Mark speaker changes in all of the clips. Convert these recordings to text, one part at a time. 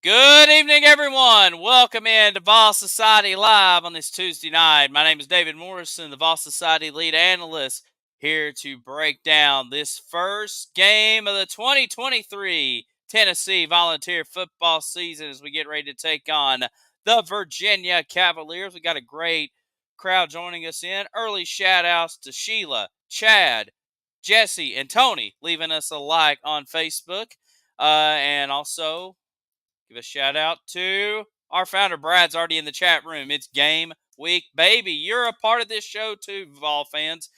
Speaker 1: Good evening, everyone. Welcome in to Vols Society Live on this Tuesday night. My name is David Morrison, the Vols Society lead analyst, here to break down this first game of the 2023 Tennessee Volunteer football season as we get ready to take on the Virginia Cavaliers. We got a great crowd joining us in. Early shout-outs to Sheila, Chad, Jesse, and Tony leaving us a like on Facebook. And also give a shout out to our founder, Brad's already in the chat room. It's game week, baby. You're a part of this show too, Vol fans.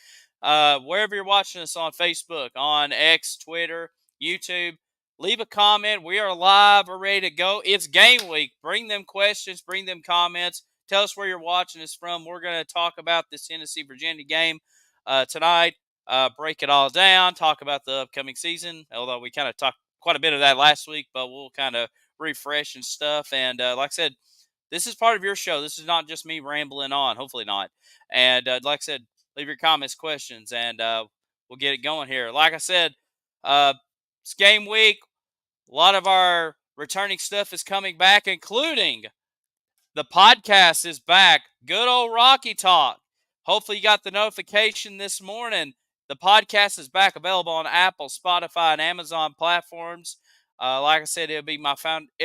Speaker 1: Wherever you're watching us on Facebook, on X, Twitter, YouTube, leave a comment. We are live. We're ready to go. It's game week. Bring them questions. Bring them comments. Tell us where you're watching us from. We're going to talk about this Tennessee-Virginia game tonight. Break it all down. Talk about the upcoming season, although we kind of talked quite a bit of that last week, but we'll kind of refresh and stuff. And like I said, this is part of your show. This is not just me rambling on. Hopefully not. And like I said, leave your comments, questions, and we'll get it going here. Like I said, it's game week. A lot of our returning stuff is coming back, including the podcast is back. Good old Rocky Talk. Hopefully you got the notification this morning. The podcast is back, available on Apple, Spotify, and Amazon platforms. Like I said, it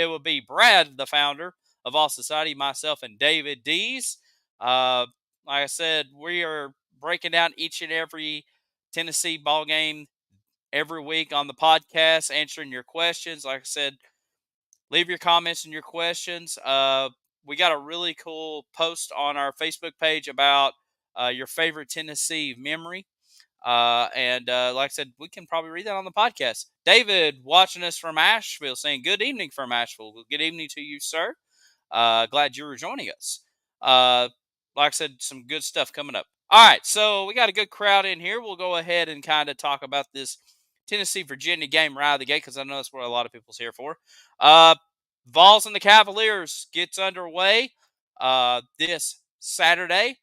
Speaker 1: will be Brad, the founder of All Society, myself, and David Dees. Like I said, we are breaking down each and every Tennessee ball game every week on the podcast, answering your questions. Like I said, leave your comments and your questions. We got a really cool post on our Facebook page about your favorite Tennessee memory. And like I said, we can probably read that on the podcast. David, watching us from Nashville, saying, good evening from Nashville. Good evening to you, sir. Glad you were joining us. Like I said, some good stuff coming up. All right, so we got a good crowd in here. We'll go ahead and kind of talk about this Tennessee-Virginia game right out of the gate because I know that's what a lot of people's here for. Vols and the Cavaliers gets underway this Saturday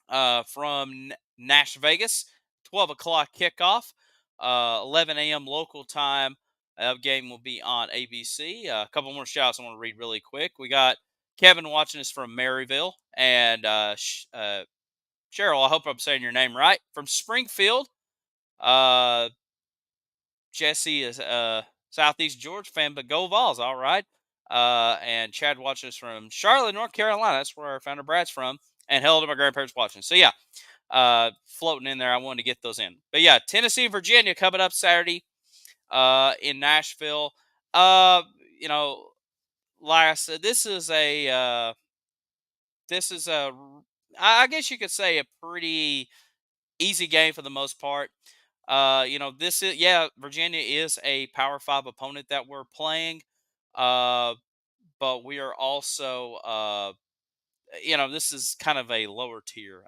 Speaker 1: from Nashville, Vegas. 12 o'clock kickoff, 11 a.m. local time. Game will be on ABC. A couple more shots I want to read really quick. We got Kevin watching us from Maryville, and Cheryl, I hope I'm saying your name right, from Springfield. Jesse is Southeast Georgia fan, but go Vols, all right. And Chad watching us from Charlotte, North Carolina. That's where our founder Brad's from. And hello to my grandparents watching. So, yeah, floating in there. I wanted to get those in. But, yeah, Tennessee, Virginia coming up Saturday in Nashville. You know, like I said, this is a I guess you could say a pretty easy game for the most part. Virginia is a Power 5 opponent that we're playing. But we are also, this is kind of a lower tier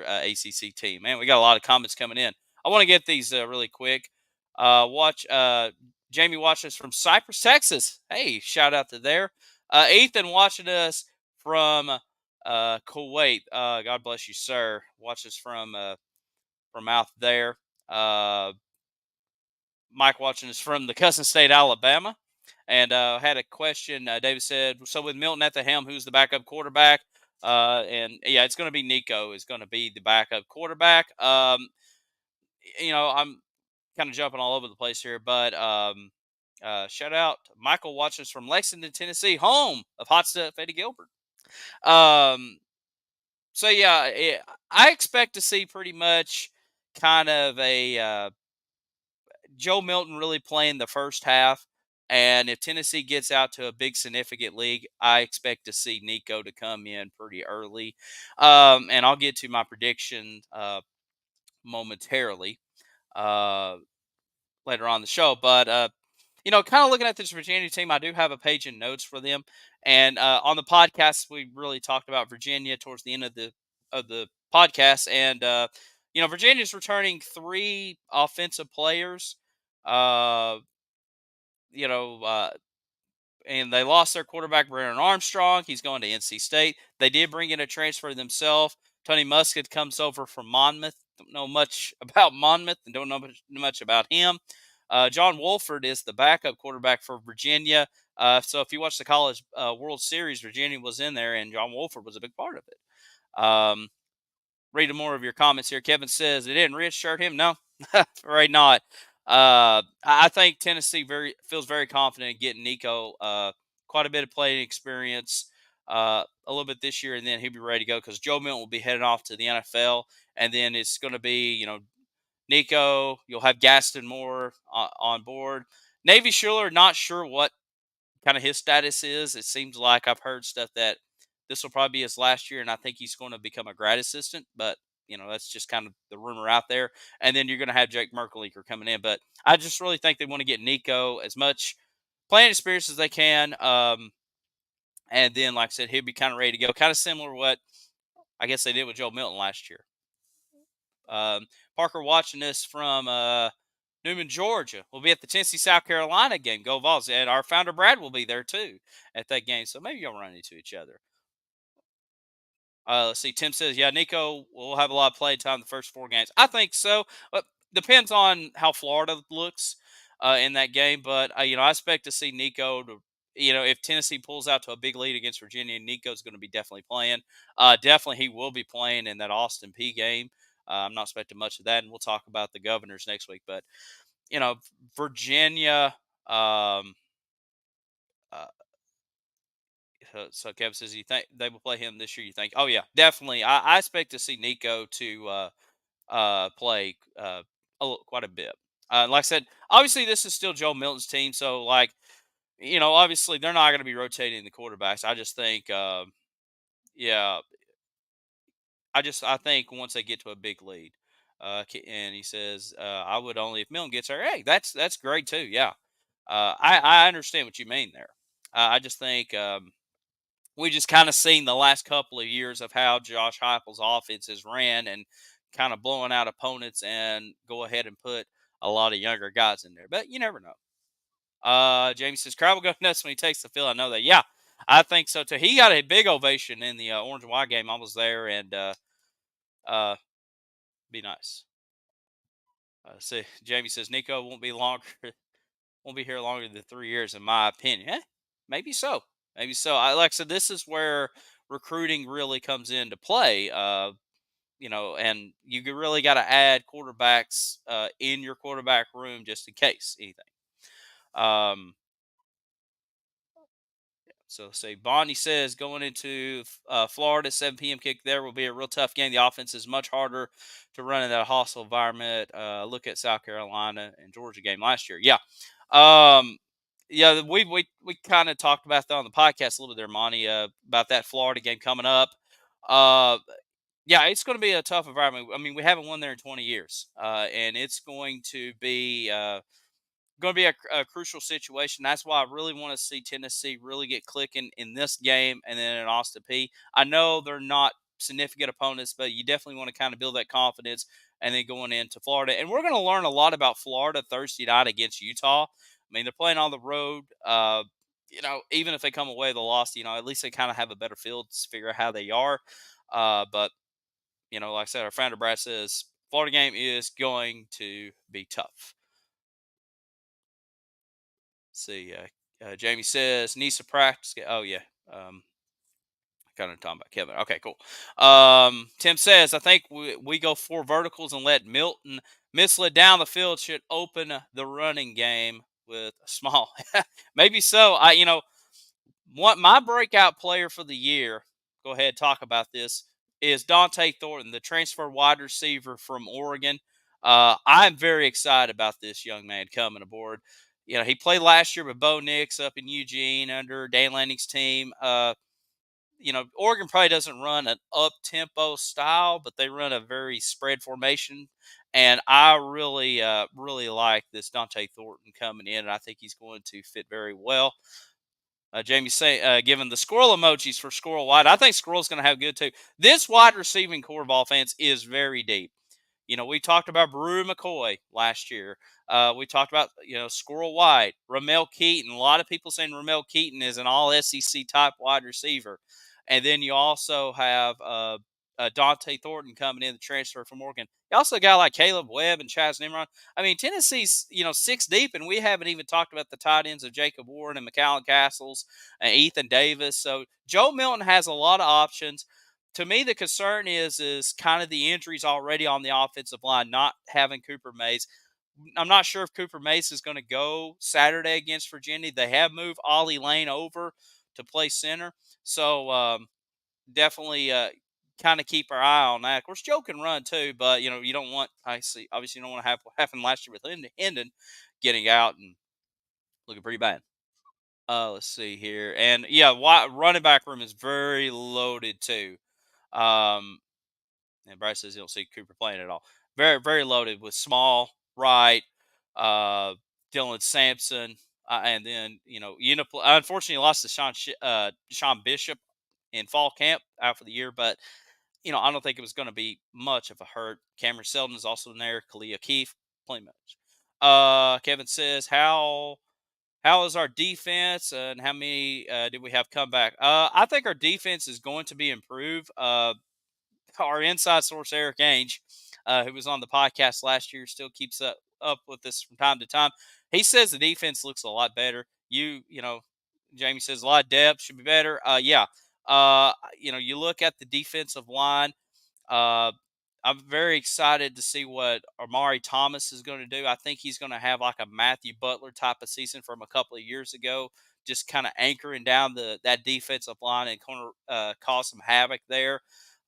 Speaker 1: ACC team. Man, we got a lot of comments coming in. I want to get these really quick. Jamie watching us from Cypress, Texas. Hey, shout out to there. Ethan watching us from Kuwait. God bless you, sir. Watch us from out there. Mike watching us from the cousin state, Alabama. And had a question. David said, so with Milton at the helm, who's the backup quarterback? And yeah, it's going to be Nico is going to be the backup quarterback. I'm kind of jumping all over the place here, but shout out Michael watching us from Lexington, Tennessee, home of Hot Stuff Eddie Gilbert. So yeah, I expect to see pretty much kind of a Joe Milton really playing the first half. And if Tennessee gets out to a big significant league, I expect to see Nico to come in pretty early. And I'll get to my prediction momentarily later on the show. But, kind of looking at this Virginia team, I do have a page in notes for them. And on the podcast, we really talked about Virginia towards the end of the podcast. And, Virginia's returning 3 offensive players. And they lost their quarterback, Brennan Armstrong. He's going to NC State. They did bring in a transfer themselves. Tony Muskett comes over from Monmouth. Don't know much about Monmouth and don't know much about him. John Wolford is the backup quarterback for Virginia. So if you watch the College World Series, Virginia was in there, and John Wolford was a big part of it. Reading more of your comments here. Kevin says, "It didn't redshirt him." No, right not. I think Tennessee feels very confident in getting Nico quite a bit of playing experience, a little bit this year, and then he'll be ready to go because Joe Milton will be heading off to the NFL, and then it's going to be Nico. You'll have Gaston Moore on board. Navy Schuler, not sure what kind of his status is. It seems like I've heard stuff that this will probably be his last year, and I think he's going to become a grad assistant. But that's just kind of the rumor out there. And then you're going to have Jake Merkleeker coming in. But I just really think they want to get Nico as much playing experience as they can. And then, like I said, he'll be kind of ready to go. Kind of similar to what I guess they did with Joe Milton last year. Parker watching this from Newman, Georgia. We'll be at the Tennessee-South Carolina game. Go Vols. And our founder, Brad, will be there, too, at that game. So maybe you'll run into each other. Let's see. Tim says, yeah, Nico will have a lot of play time the first 4 games. I think so. But depends on how Florida looks in that game. But, I expect to see Nico to, if Tennessee pulls out to a big lead against Virginia, Nico's going to be definitely playing. Definitely he will be playing in that Austin P game. I'm not expecting much of that, and we'll talk about the Governors next week. But, Virginia, uh, so Kevin says, you think they will play him this year? You think? Oh yeah, definitely. I expect to see Nico to play quite a bit. Like I said, obviously this is still Joe Milton's team, so obviously they're not going to be rotating the quarterbacks. I just think, yeah, I think once they get to a big lead, and he says, I would only if Milton gets there. Hey, that's great too. Yeah, I understand what you mean there. I just think. We just kind of seen the last couple of years of how Josh Heupel's offense has ran and kind of blowing out opponents and go ahead and put a lot of younger guys in there. But you never know. Jamie says, crowd will go nuts when he takes the field. I know that. Yeah, I think so too. He got a big ovation in the Orange and White game. I was there, and be nice. See, Jamie says, Nico won't be longer, won't be here longer than 3 years, in my opinion. Maybe so. Maybe so. Like I said, this is where recruiting really comes into play. And you really got to add quarterbacks in your quarterback room just in case anything. So say Bonnie says going into Florida, 7 p.m. kick there will be a real tough game. The offense is much harder to run in that hostile environment. Look at South Carolina and Georgia game last year. Yeah. Yeah, we kind of talked about that on the podcast a little bit there, Monty, about that Florida game coming up. Yeah, it's going to be a tough environment. I mean, we haven't won there in 20 years, and it's going to be a crucial situation. That's why I really want to see Tennessee really get clicking in this game and then in Austin P. I know they're not significant opponents, but you definitely want to kind of build that confidence and then going into Florida. And we're going to learn a lot about Florida Thursday night against Utah. I mean, they're playing on the road. Even if they come away with a loss, at least they kind of have a better feel to figure out how they are. But like I said, our founder Brad says Florida game is going to be tough. See, Jamie says needs to practice. Oh yeah, kind of talking about Kevin. Okay, cool. Tim says I think we go 4 verticals and let Milton mislead down the field should open the running game with a small. Maybe so. What my breakout player for the year. Go ahead, talk about this. Is Dante Thornton, the transfer wide receiver from Oregon. I'm very excited about this young man coming aboard. He played last year with Bo Nix up in Eugene under Dan Lanning's team. Oregon probably doesn't run an up-tempo style, but they run a very spread formation. And I really, really like this Dante Thornton coming in, and I think he's going to fit very well. Jamie giving the squirrel emojis for Squirrel White. I think Squirrel's going to have good too. This wide receiving core of offense is very deep. We talked about Brew McCoy last year. We talked about, Squirrel White, Ramel Keaton. A lot of people saying Ramel Keaton is an all SEC type wide receiver. And then you also have Dante Thornton coming in the transfer from Oregon. You also got like Caleb Webb and Chaz Nimron. I mean, Tennessee's six deep, and we haven't even talked about the tight ends of Jacob Warren and McAllen Castles and Ethan Davis. So Joe Milton has a lot of options. To me, the concern is kind of the injuries already on the offensive line, not having Cooper Mays. I'm not sure if Cooper Mace is going to go Saturday against Virginia. They have moved Ollie Lane over to play center, so definitely kind of keep our eye on that. Of course, Joe can run too, but you don't want obviously you don't want to have what happened last year with Hendon getting out and looking pretty bad. Let's see here, and yeah, running back room is very loaded too. Um, and Bryce says he don't see Cooper playing at all. Very, very loaded with Small, Wright, uh, Dylan Sampson, and then unfortunately lost to Sean Bishop in fall camp out for the year, but I don't think it was going to be much of a hurt. Cameron Seldon is also in there. Kalia Keefe, plenty much. Kevin says how is our defense and how many did we have come back? I think our defense is going to be improved. Our inside source Eric Ainge, who was on the podcast last year, still keeps up with us from time to time. He says the defense looks a lot better. Jamie says a lot of depth should be better. Yeah. You look at the defensive line. Uh, I'm very excited to see what Amari Thomas is going to do. I think he's going to have like a Matthew Butler type of season from a couple of years ago, just kind of anchoring down that defensive line and kind of cause some havoc there.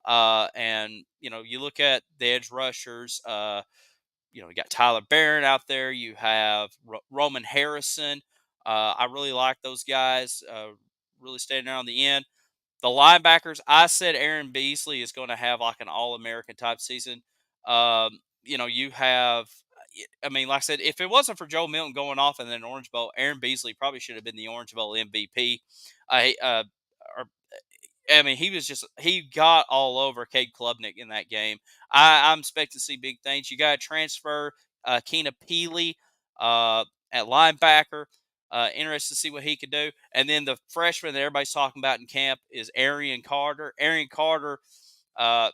Speaker 1: And you look at the edge rushers. You got Tyler Barron out there. You have Roman Harrison. I really like those guys. Really standing there on the end. The linebackers, I said Aaron Beasley is going to have like an All-American type season. You have, I mean, like I said, if it wasn't for Joe Milton going off in an Orange Bowl, Aaron Beasley probably should have been the Orange Bowl MVP. Or I mean, he got all over Cade Klubnik in that game. I'm expecting to see big things. You got to transfer Keena Peely at linebacker. Interested to see what he could do. And then the freshman that everybody's talking about in camp is Arian Carter. Arian Carter, uh,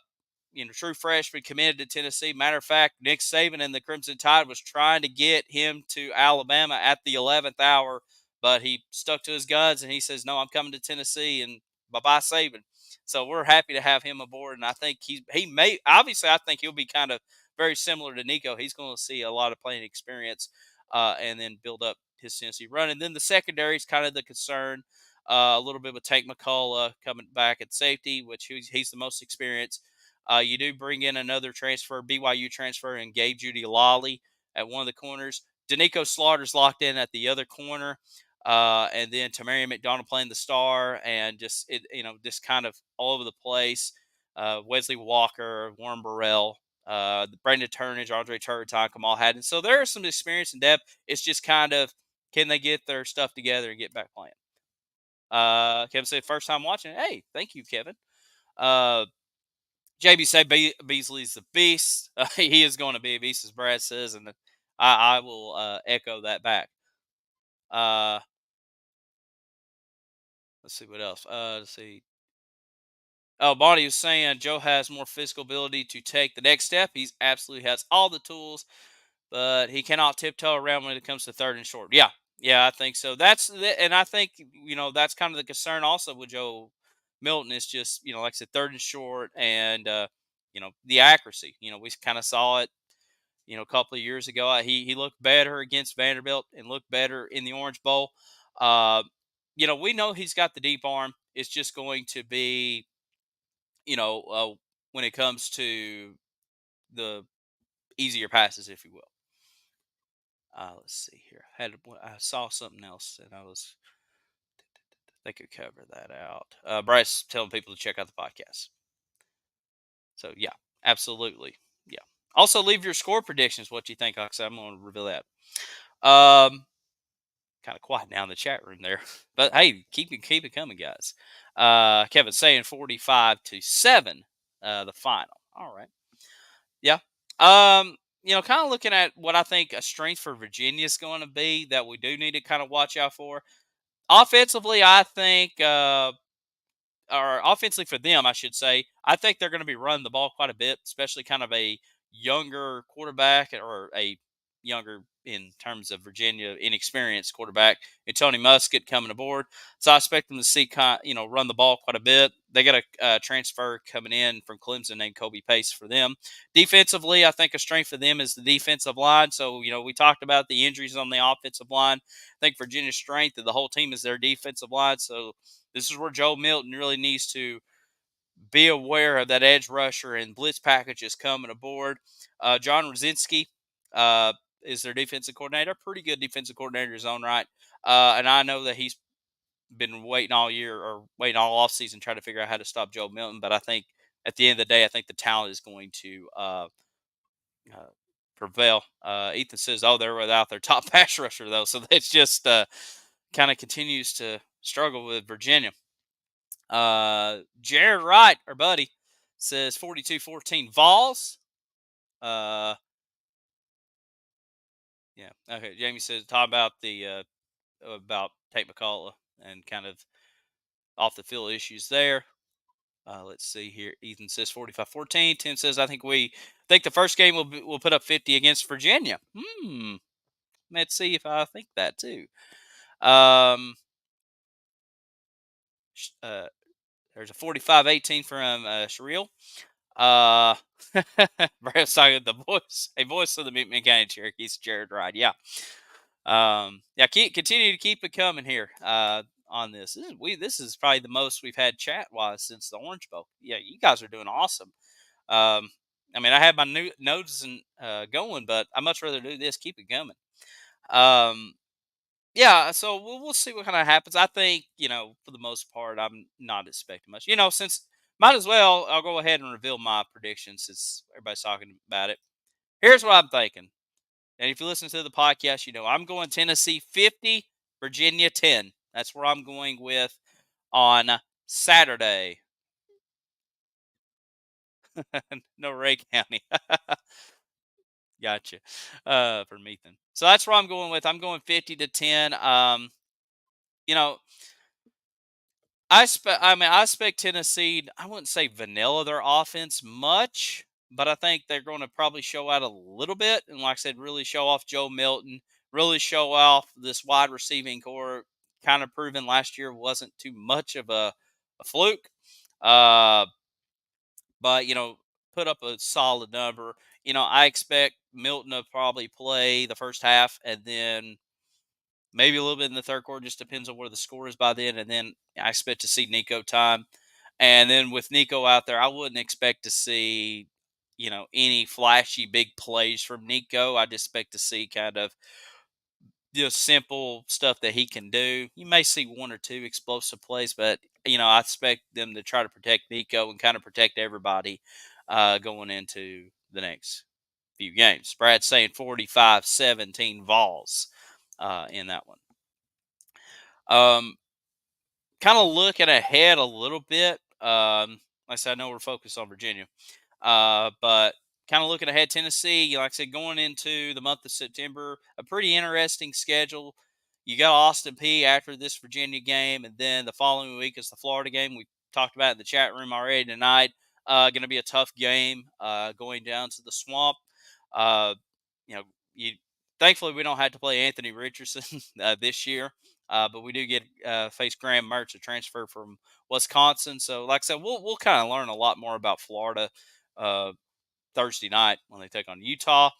Speaker 1: true freshman, committed to Tennessee. Matter of fact, Nick Saban and the Crimson Tide was trying to get him to Alabama at the 11th hour, but he stuck to his guns and he says, "No, I'm coming to Tennessee." And bye-bye Saban. So we're happy to have him aboard, and I think he may obviously I think he'll be kind of very similar to Nico. He's going to see a lot of playing experience, and then build up his Tennessee run. And then the secondary is kind of the concern. A little bit with Tank McCullough coming back at safety, which he's the most experienced. You do bring in another transfer, BYU transfer, and Gabe Judy Lolly at one of the corners. Danico Slaughter's locked in at the other corner. And then Tamarian McDonald playing the star, and just kind of all over the place. Wesley Walker, Warren Burrell, Brandon Turnage, Andre Turreton, Kamal Haddon. So there is some experience and depth. It's just kind of, can they get their stuff together and get back playing? Kevin said, first time watching. Hey, thank you, Kevin. JB said Beasley's the beast. He is going to be a beast, as Brad says, and I will echo that back. Let's see what else. Let's see. Oh, Bonnie was saying Joe has more physical ability to take the next step. He's absolutely has all the tools, but he cannot tiptoe around when it comes to third and short. Yeah, I think so. And I think that's kind of the concern also with Joe Milton is just like I said, third and short, and the accuracy. We kind of saw it. A couple of years ago, he looked better against Vanderbilt and looked better in the Orange Bowl. Uh, we know he's got the deep arm. It's just going to be, when it comes to the easier passes, if you will. Let's see here. I saw something else, and they could cover that out. Bryce telling people to check out the podcast. So yeah, absolutely, yeah. Also, leave your score predictions. What you think? Like I said, I'm going to reveal that. Kind of quiet now in the chat room there, but hey, keep it coming, guys. Kevin saying 45-7, the final. All right, yeah. Kind of looking at what I think a strength for Virginia is going to be that we do need to kind of watch out for. Offensively, I think or offensively for them, I should say, I think they're going to be running the ball quite a bit, especially kind of a younger quarterback or a younger in terms of Virginia inexperienced quarterback and Tony Muskett coming aboard. So I expect them to see run the ball quite a bit. They got a transfer coming in from Clemson named Kobe Pace for them. Defensively, I think a strength for them is the defensive line. So we talked about the injuries on the offensive line. I think Virginia's strength of the whole team is their defensive line. So this is where Joe Milton really needs to be aware of that edge rusher and blitz packages coming aboard. John Rosinski is their defensive coordinator, pretty good defensive coordinator in his own right. And I know that he's been waiting all year or waiting all offseason trying to figure out how to stop Joe Milton. But I think at the end of the day, I think the talent is going to uh, prevail. Ethan says, "Oh, they're without their top pass rusher though," so it's just kind of continues to struggle with Virginia. Jared Wright, our buddy, says 42-14 Vols. Yeah. Okay. Jamie says talk about the about Tate McCullough and kind of off the field issues there. Let's see here. Ethan says 45-14. Tim says I think the first game will put up 50 against Virginia. Let's see if I think that too. There's a 45-18 from Sherrill. Brad's talking a voice of the Mutiny County Cherokees, Jared Wright. Yeah. Continue to keep it coming here on this. This is probably the most we've had chat wise since the Orange Bowl. Yeah, you guys are doing awesome. I mean, I had my new notes going, but I much rather do this. Keep it coming. Yeah, so we'll see what kind of happens. I think for the most part, I'm not expecting much. Since might as well, I'll go ahead and reveal my predictions since everybody's talking about it. Here's what I'm thinking. And if you listen to the podcast, I'm going Tennessee 50, Virginia 10. That's where I'm going with on Saturday. No, Ray County. Gotcha. From Ethan. So that's where I'm going with. I'm going 50-10. I expect Tennessee. I wouldn't say vanilla their offense much, but I think they're going to probably show out a little bit, and like I said, really show off Joe Milton, really show off this wide receiving core. Kind of proven last year wasn't too much of a fluke, but put up a solid number. I expect Milton to probably play the first half, and then maybe a little bit in the third quarter. Just depends on where the score is by then. And then I expect to see Nico time. And then with Nico out there, I wouldn't expect to see, any flashy big plays from Nico. I'd expect to see kind of just simple stuff that he can do. You may see one or two explosive plays, but, I expect them to try to protect Nico and kind of protect everybody going into the next few games. Brad's saying 45-17 Vols in that one. Kind of looking ahead a little bit. Like I said, I know we're focused on Virginia, but kind of looking ahead, Tennessee. Like I said, going into the month of September, a pretty interesting schedule. You got Austin Peay after this Virginia game, and then the following week is the Florida game. We talked about it in the chat room already tonight. Going to be a tough game going down to the Swamp. You thankfully we don't have to play Anthony Richardson this year. But we do get face Graham Mertz, a transfer from Wisconsin. So, like I said, we'll kind of learn a lot more about Florida Thursday night when they take on Utah,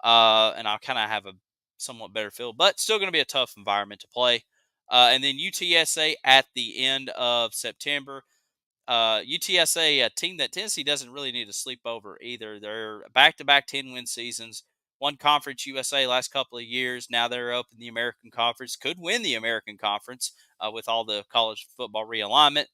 Speaker 1: and I'll kind of have a somewhat better feel. But still going to be a tough environment to play. And then UTSA at the end of September. UTSA, a team that Tennessee doesn't really need to sleep over either. They're back-to-back 10-win seasons. Won Conference USA last couple of years. Now they're up in the American Conference. Could win the American Conference with all the college football realignment.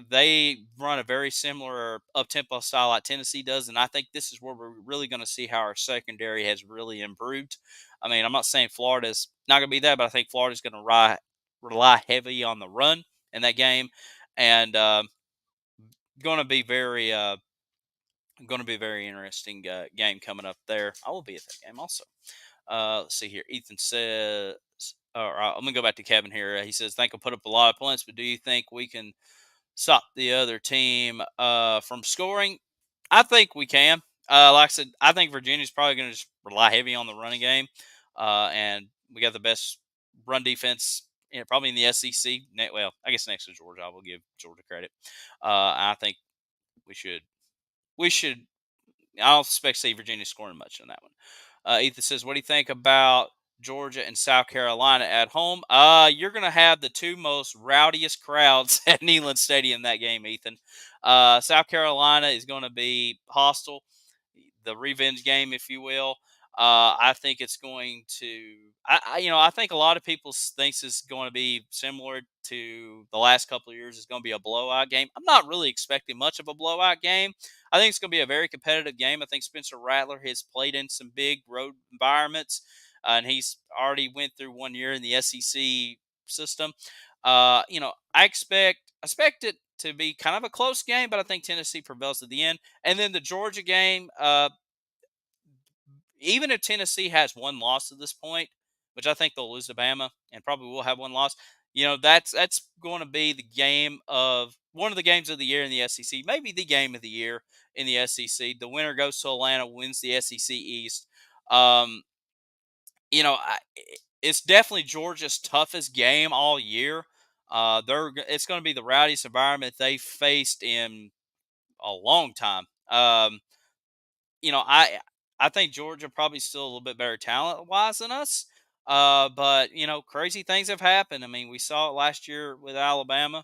Speaker 1: They run a very similar up-tempo style like Tennessee does, and I think this is where we're really going to see how our secondary has really improved. I mean, I'm not saying Florida's not going to be that, but I think Florida's going to rely heavy on the run in that game, and going to be very interesting game coming up there. I will be at that game also. Let's see here. Ethan says I'm gonna go back to Kevin here. He says, "Think we'll put up a lot of points, but do you think we can stop the other team from scoring?" I think we can. Like I said, I think Virginia's probably going to just rely heavy on the running game, and we got the best run defense, probably in the SEC. Well, I guess next to Georgia, I will give Georgia credit. I think we should. We should. I don't expect to see Virginia scoring much in that one. Ethan says, "What do you think about Georgia and South Carolina at home?" You're going to have the two most rowdiest crowds at Neyland Stadium that game, Ethan. South Carolina is going to be hostile, the revenge game, if you will. I think it's going to. I think a lot of people thinks it's going to be similar to the last couple of years. It's going to be a blowout game. I'm not really expecting much of a blowout game. I think it's going to be a very competitive game. I think Spencer Rattler has played in some big road environments, and he's already went through 1 year in the SEC system. I expect it to be kind of a close game, but I think Tennessee prevails at the end. And then the Georgia game, even if Tennessee has one loss at this point, which I think they'll lose to Bama and probably will have one loss, that's going to be the game of one of the games of the year in the SEC, maybe the game of the year in the SEC. The winner goes to Atlanta, wins the SEC East. Um, it's definitely Georgia's toughest game all year. It's going to be the rowdiest environment they faced in a long time. You know, I I think Georgia probably still a little bit better talent wise than us. But crazy things have happened. I mean, we saw it last year with Alabama.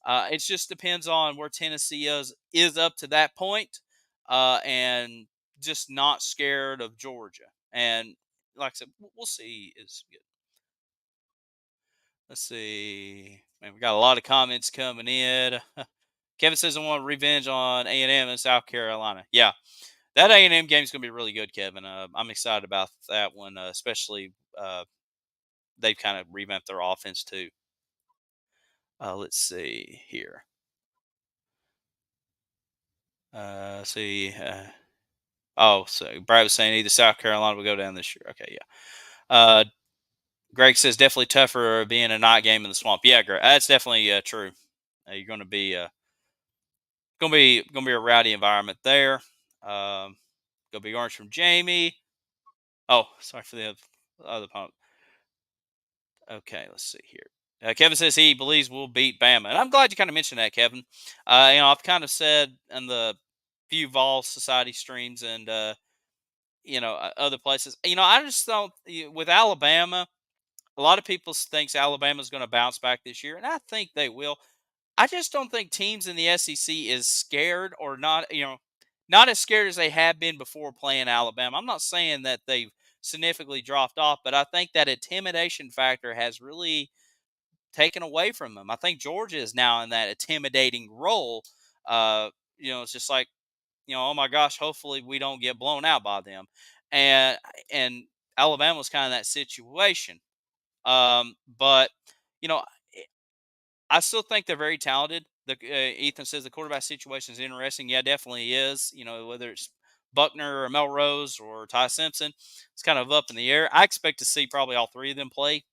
Speaker 1: It just depends on where Tennessee is up to that point, and just not scared of Georgia. And like I said, we'll see. Is good. Let's see. Man, we got a lot of comments coming in. Kevin says I want revenge on A&M in South Carolina. Yeah, that A&M game is going to be really good, Kevin. I'm excited about that one, especially they've kind of revamped their offense too. Let's see here. See. So Brad was saying either South Carolina will go down this year. Okay, yeah. Greg says definitely tougher being a night game in the swamp. Yeah, Greg, that's definitely true. You're going to be a rowdy environment there. Gonna be orange from Jamie. Oh, sorry for the other opponent. Okay, let's see here. Kevin says he believes we'll beat Bama, and I'm glad you kind of mentioned that, Kevin. I've kind of said in the few Vols Society streams and other places. I just don't with Alabama. A lot of people thinks Alabama's going to bounce back this year, and I think they will. I just don't think teams in the SEC is scared or not. Not as scared as they have been before playing Alabama. I'm not saying that they've significantly dropped off, but I think that intimidation factor has really taken away from them. I think Georgia is now in that intimidating role. It's just like, oh my gosh, hopefully we don't get blown out by them. And Alabama's kind of that situation. But you know, I still think they're very talented. Ethan says the quarterback situation is interesting. Yeah, definitely is. Whether it's Buckner or Melrose or Ty Simpson, it's kind of up in the air. I expect to see probably all three of them play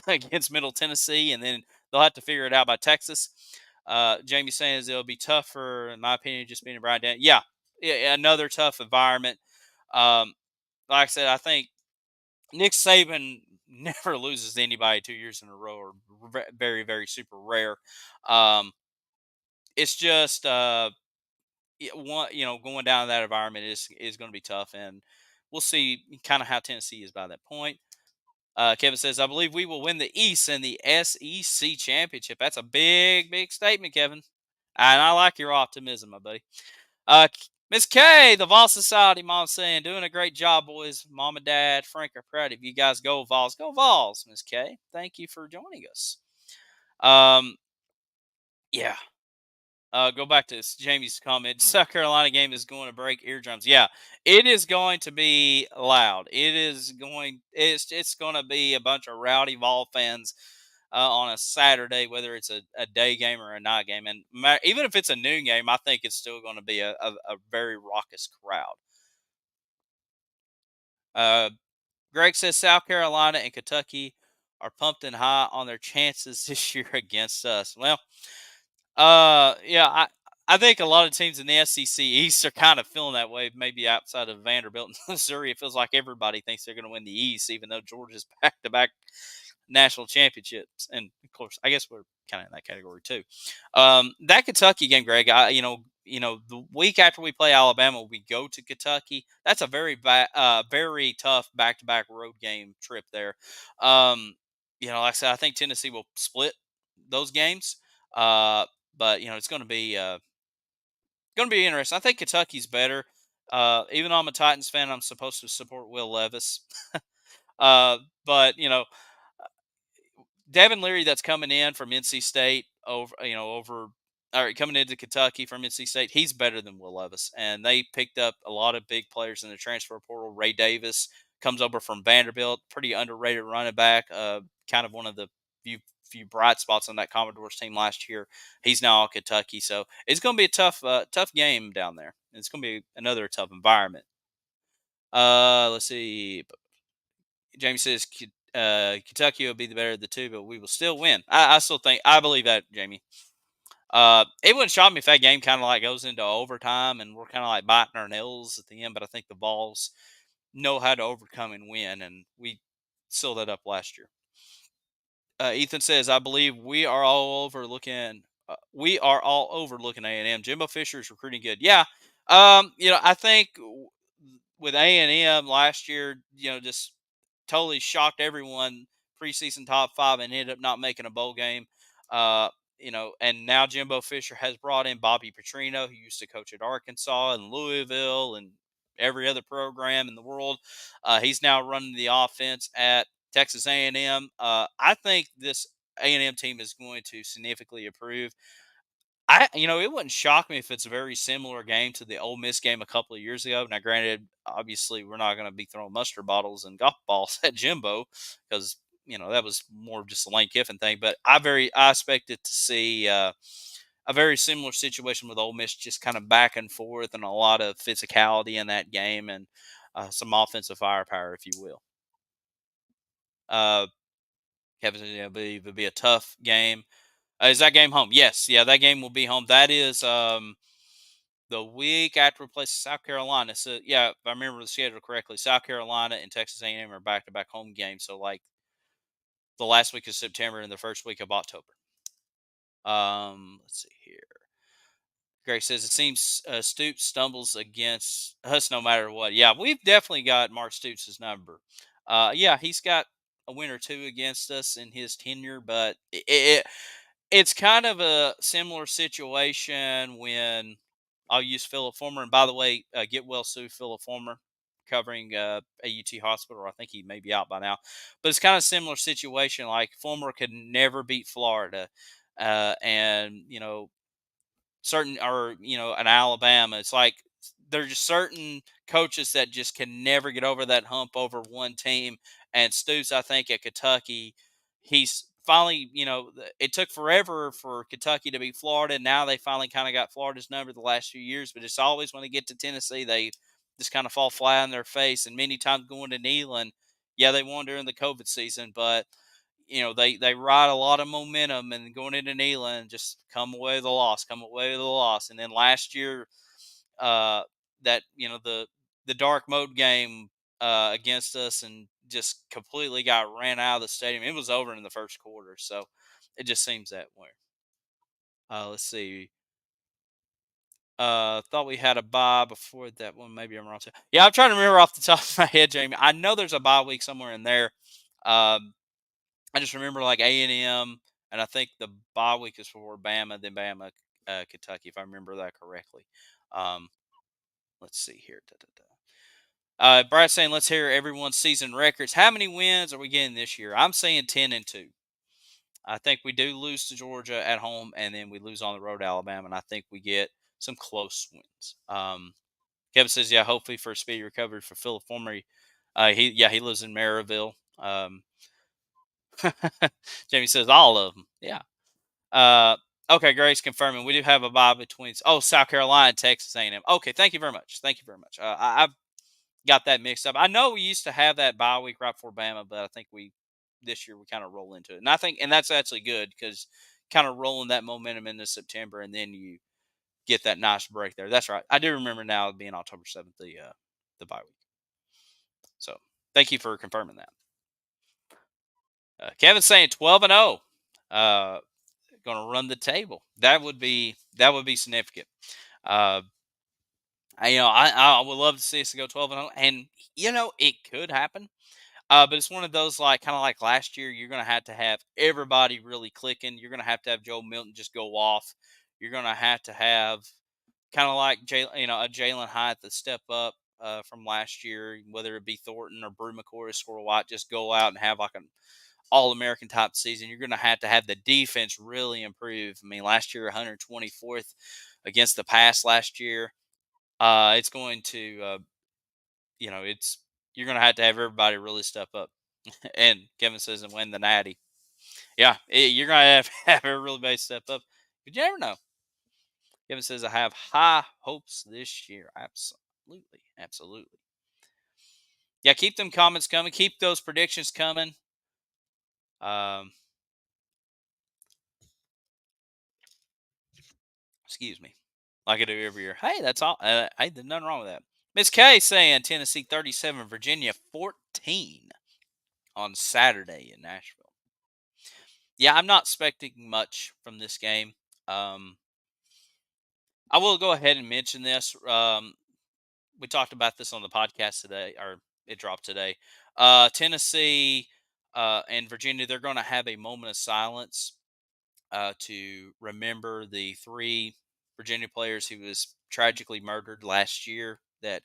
Speaker 1: against Middle Tennessee, and then they'll have to figure it out by Texas. Jamie says it'll be tougher, in my opinion, just being a Brian Dan. Yeah, another tough environment. Um, like I said, I think Nick Saban never loses to anybody 2 years in a row, or very, very super rare. Um, it's just going down that environment is going to be tough, and we'll see kind of how Tennessee is by that point. Kevin says, I believe we will win the East and the SEC championship. That's a big, big statement, Kevin. And I like your optimism, my buddy. Miss K, the Vols Society mom saying, doing a great job, boys. Mom and dad, Frank are proud of you guys. Go Vols. Go Vols, Miss K. Thank you for joining us. Yeah. Go back to Jamie's comment. South Carolina game is going to break eardrums. Yeah, it is going to be loud. It's going to be a bunch of rowdy Vol fans on a Saturday, whether it's a day game or a night game. And even if it's a noon game, I think it's still going to be a very raucous crowd. Greg says South Carolina and Kentucky are pumped and high on their chances this year against us. Well, yeah, I think a lot of teams in the SEC East are kind of feeling that way. Maybe outside of Vanderbilt and Missouri, it feels like everybody thinks they're going to win the East, even though Georgia's back-to-back national championships. And of course, I guess we're kind of in that category too. That Kentucky game, Greg. The week after we play Alabama, we go to Kentucky. That's a very tough back-to-back road game trip there. Like I said, I think Tennessee will split those games. But it's going to be interesting. I think Kentucky's better. Even though I'm a Titans fan, I'm supposed to support Will Levis. But Devin Leary, that's coming in from NC State coming into Kentucky from NC State, he's better than Will Levis, and they picked up a lot of big players in the transfer portal. Ray Davis comes over from Vanderbilt, pretty underrated running back, kind of one of the few bright spots on that Commodores team last year. He's now at Kentucky, so it's going to be a tough game down there. It's going to be another tough environment. Let's see. Jamie says Kentucky will be the better of the two, but we will still win. I believe that, Jamie. It wouldn't shock me if that game kind of like goes into overtime and we're kind of like biting our nails at the end. But I think the Vols know how to overcome and win, and we sealed that up last year. Ethan says, I believe we are all overlooking. We are all overlooking A&M. Jimbo Fisher is recruiting good. Yeah. I think with A&M last year, just totally shocked everyone. Preseason top 5 and ended up not making a bowl game. And now Jimbo Fisher has brought in Bobby Petrino, who used to coach at Arkansas and Louisville and every other program in the world. He's now running the offense at Texas A&M. I think this A&M team is going to significantly improve. It wouldn't shock me if it's a very similar game to the Ole Miss game a couple of years ago. Now, granted, obviously, we're not going to be throwing mustard bottles and golf balls at Jimbo because that was more of just a Lane Kiffin thing. But I expected to see a very similar situation with Ole Miss, just kind of back and forth and a lot of physicality in that game and some offensive firepower, if you will. Kevin said it would be a tough game. Is that game home? Yes. Yeah, that game will be home. That is the week after we play South Carolina. So, yeah, if I remember the schedule correctly, South Carolina and Texas A&M are back-to-back home games. So, like, the last week of September and the first week of October. Let's see here. Greg says, it seems Stoops stumbles against us no matter what. Yeah, we've definitely got Mark Stoops' number. Yeah, he's got a win or two against us in his tenure, but it's kind of a similar situation when I'll use Philip Former. And by the way, get well soon, Philip Former, covering AUT Hospital. I think he may be out by now. But it's kind of a similar situation. Like Former could never beat Florida. And, an Alabama. It's like there's just certain coaches that just can never get over that hump over one team. And Stoops, I think, at Kentucky, he's finally, it took forever for Kentucky to beat Florida. Now they finally kind of got Florida's number the last few years. But it's always when they get to Tennessee, they just kind of fall flat on their face. And many times going to Neyland, yeah, they won during the COVID season, but they ride a lot of momentum and going into Neyland, just come away with a loss. And then last year, the dark mode game against us and just completely got ran out of the stadium. It was over in the first quarter, so it just seems that way. Let's see. Thought we had a bye before that one. Maybe I'm wrong. Yeah, I'm trying to remember off the top of my head, Jamie. I know there's a bye week somewhere in there. I just remember like A&M, and I think the bye week is for Bama, then Bama, Kentucky, if I remember that correctly. Let's see here. Brad's saying, let's hear everyone's season records. How many wins are we getting this year? I'm saying 10-2. I think we do lose to Georgia at home, and then we lose on the road to Alabama, and I think we get some close wins. Kevin says, yeah, hopefully for a speedy recovery for Philip Former. He lives in Maryville. Jamie says all of them. Yeah. Okay, Grace confirming we do have a bye between South Carolina and Texas A&M. Okay, thank you very much. I've got that mixed up. I know we used to have that bye week right before Bama, but I think we this year we kind of roll into it. And I think, and that's actually good because kind of rolling that momentum into September, and then you get that nice break there. That's right. I do remember now it being October 7th, the bye week. So thank you for confirming that. Kevin's saying 12-0. Going to run the table. That would be significant. Uh, I would love to see us go 12-0, and it could happen. But it's one of those like kind of like last year. You're going to have everybody really clicking. You're going to have Joe Milton just go off. You're going to have kind of like a Jalen Hyatt to step up from last year, whether it be Thornton or Brew McCoy or Squirrel White, just go out and have like an All-American type season. You're going to have the defense really improve. I mean, last year 124th against the pass last year. It's going to, it's you're going to have everybody really step up. And Kevin says and win the Natty. Yeah, you're going to have everybody step up. But you never know. Kevin says I have high hopes this year. Absolutely, absolutely. Yeah, keep them comments coming. Keep those predictions coming. Excuse me. Like I do every year. Hey, that's all. Hey, there's nothing wrong with that. Miss K saying Tennessee 37, Virginia 14 on Saturday in Nashville. Yeah, I'm not expecting much from this game. I will go ahead and mention this. We talked about this on the podcast today, or it dropped today. Tennessee and Virginia, they're going to have a moment of silence to remember the 3 Virginia players who was tragically murdered last year. That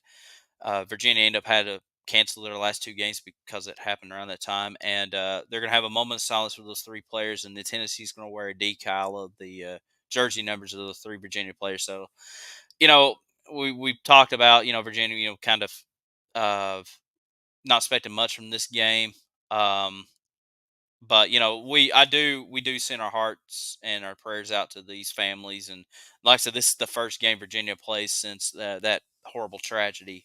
Speaker 1: Virginia ended up had to cancel their last 2 games because it happened around that time, and they're going to have a moment of silence for those 3 players. And the Tennessee's going to wear a decal of the jersey numbers of those 3 Virginia players. So, we've talked about Virginia, kind of not expecting much from this game. But we do send our hearts and our prayers out to these families, and like I said, this is the first game Virginia plays since that horrible tragedy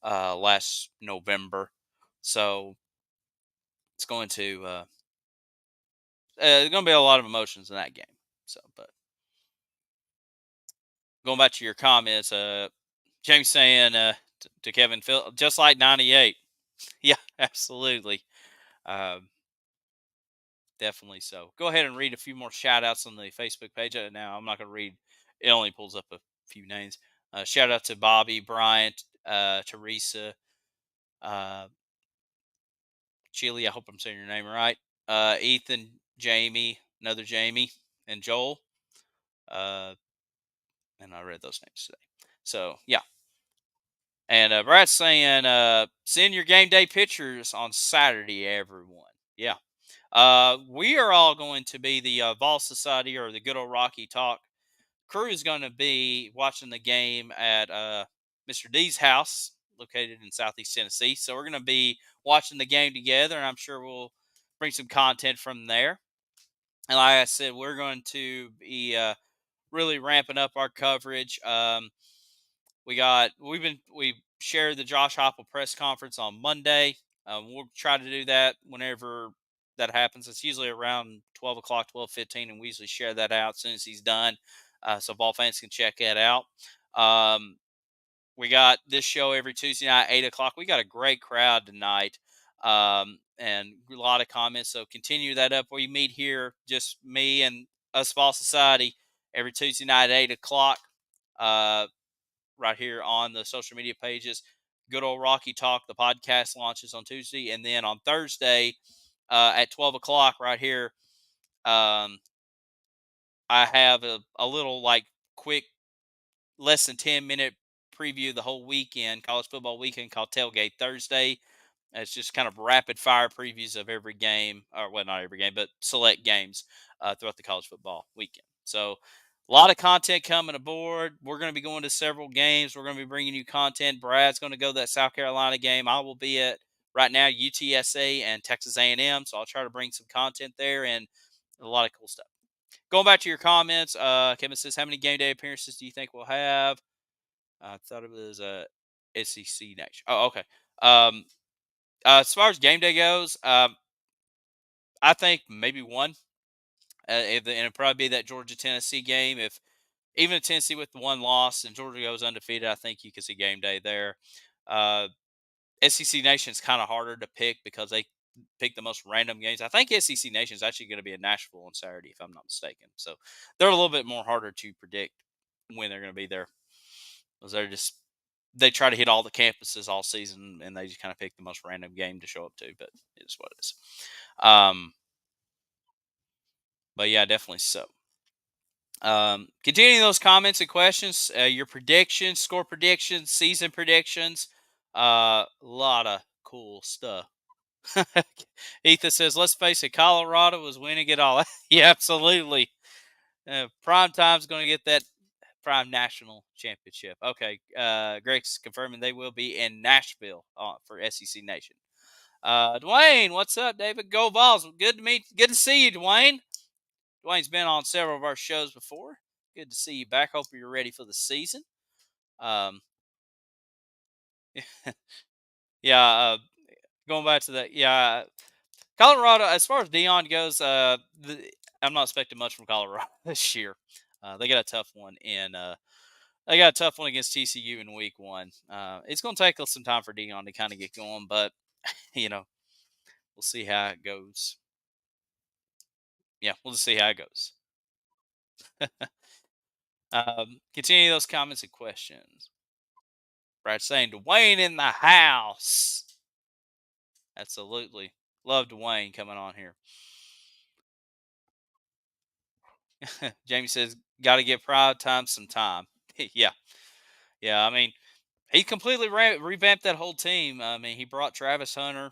Speaker 1: last November. So it's going to there's going to be a lot of emotions in that game. So, but going back to your comments, James saying to Kevin, Phil, just like '98. Yeah, absolutely. Um, Definitely so. Go ahead and read a few more shout outs on the Facebook page. Now, I'm not going to read, it only pulls up a few names. Shout out to Bobby, Bryant, Teresa, uh, Chili. I hope I'm saying your name right. Ethan, Jamie, another Jamie, and Joel. And I read those names today. So, yeah. And Brad's saying, send your game day pictures on Saturday, everyone. Yeah. We are all going to be the Vols Society or the Good Old Rocky Talk crew is going to be watching the game at Mr. D's house located in Southeast Tennessee. So we're going to be watching the game together, and I'm sure we'll bring some content from there. And like I said, we're going to be really ramping up our coverage. We shared the Josh Heupel press conference on Monday. We'll try to do that whenever that happens. It's usually around 12 o'clock, 12:15, and we usually share that out as soon as he's done, so ball fans can check that out. We got this show every Tuesday night, 8 o'clock. We got a great crowd tonight, and a lot of comments. So continue that up. We meet here, just me and us, Ball Society, every Tuesday night at 8 o'clock. Right here on the social media pages. Good Old Rocky Talk, the podcast launches on Tuesday. And then on Thursday at 12 o'clock right here, I have a little like quick, less than 10-minute preview of the whole weekend, college football weekend, called Tailgate Thursday. It's just kind of rapid fire previews of every game, or well, not every game, but select games throughout the college football weekend. So a lot of content coming aboard. We're going to be going to several games. We're going to be bringing you content. Brad's going to go to that South Carolina game. I will be at right now UTSA and Texas A&M. So I'll try to bring some content there and a lot of cool stuff. Going back to your comments, Kevin says, how many game day appearances do you think we'll have? I thought it was SEC next. Oh, okay. As far as game day goes, I think maybe one. And it'll probably be that Georgia Tennessee game. If even if Tennessee with the one loss and Georgia goes undefeated, I think you could see game day there. Uh, SEC Nation's kind of harder to pick because they pick the most random games. I think SEC Nation's actually going to be in Nashville on Saturday, if I'm not mistaken. So they're a little bit more harder to predict when they're going to be there. Because they try to hit all the campuses all season, and they just kind of pick the most random game to show up to. But it's what it is. But yeah, definitely so. Continuing those comments and questions, your predictions, score predictions, season predictions, a lot of cool stuff. Ethan says, let's face it, Colorado was winning it all. Yeah, absolutely. Prime Time's going to get that prime national championship. Okay, Greg's confirming they will be in Nashville for SEC Nation. Dwayne, what's up, David? Go Vols. Good to see you, Dwayne. Dwayne's been on several of our shows before. Good to see you back. Hope you're ready for the season. Yeah, going back to that, yeah, Colorado, as far as Dion goes, I'm not expecting much from Colorado this year. They got a tough one they got a tough one against TCU in week 1. It's going to take us some time for Dion to kind of get going, but we'll see how it goes. Yeah, we'll just see how it goes. Continue those comments and questions. Brad saying Dwayne in the house. Absolutely. Love Dwayne coming on here. Jamie says, got to give Pride Time some time. Yeah. Yeah. I mean, he completely revamped that whole team. I mean, he brought Travis Hunter,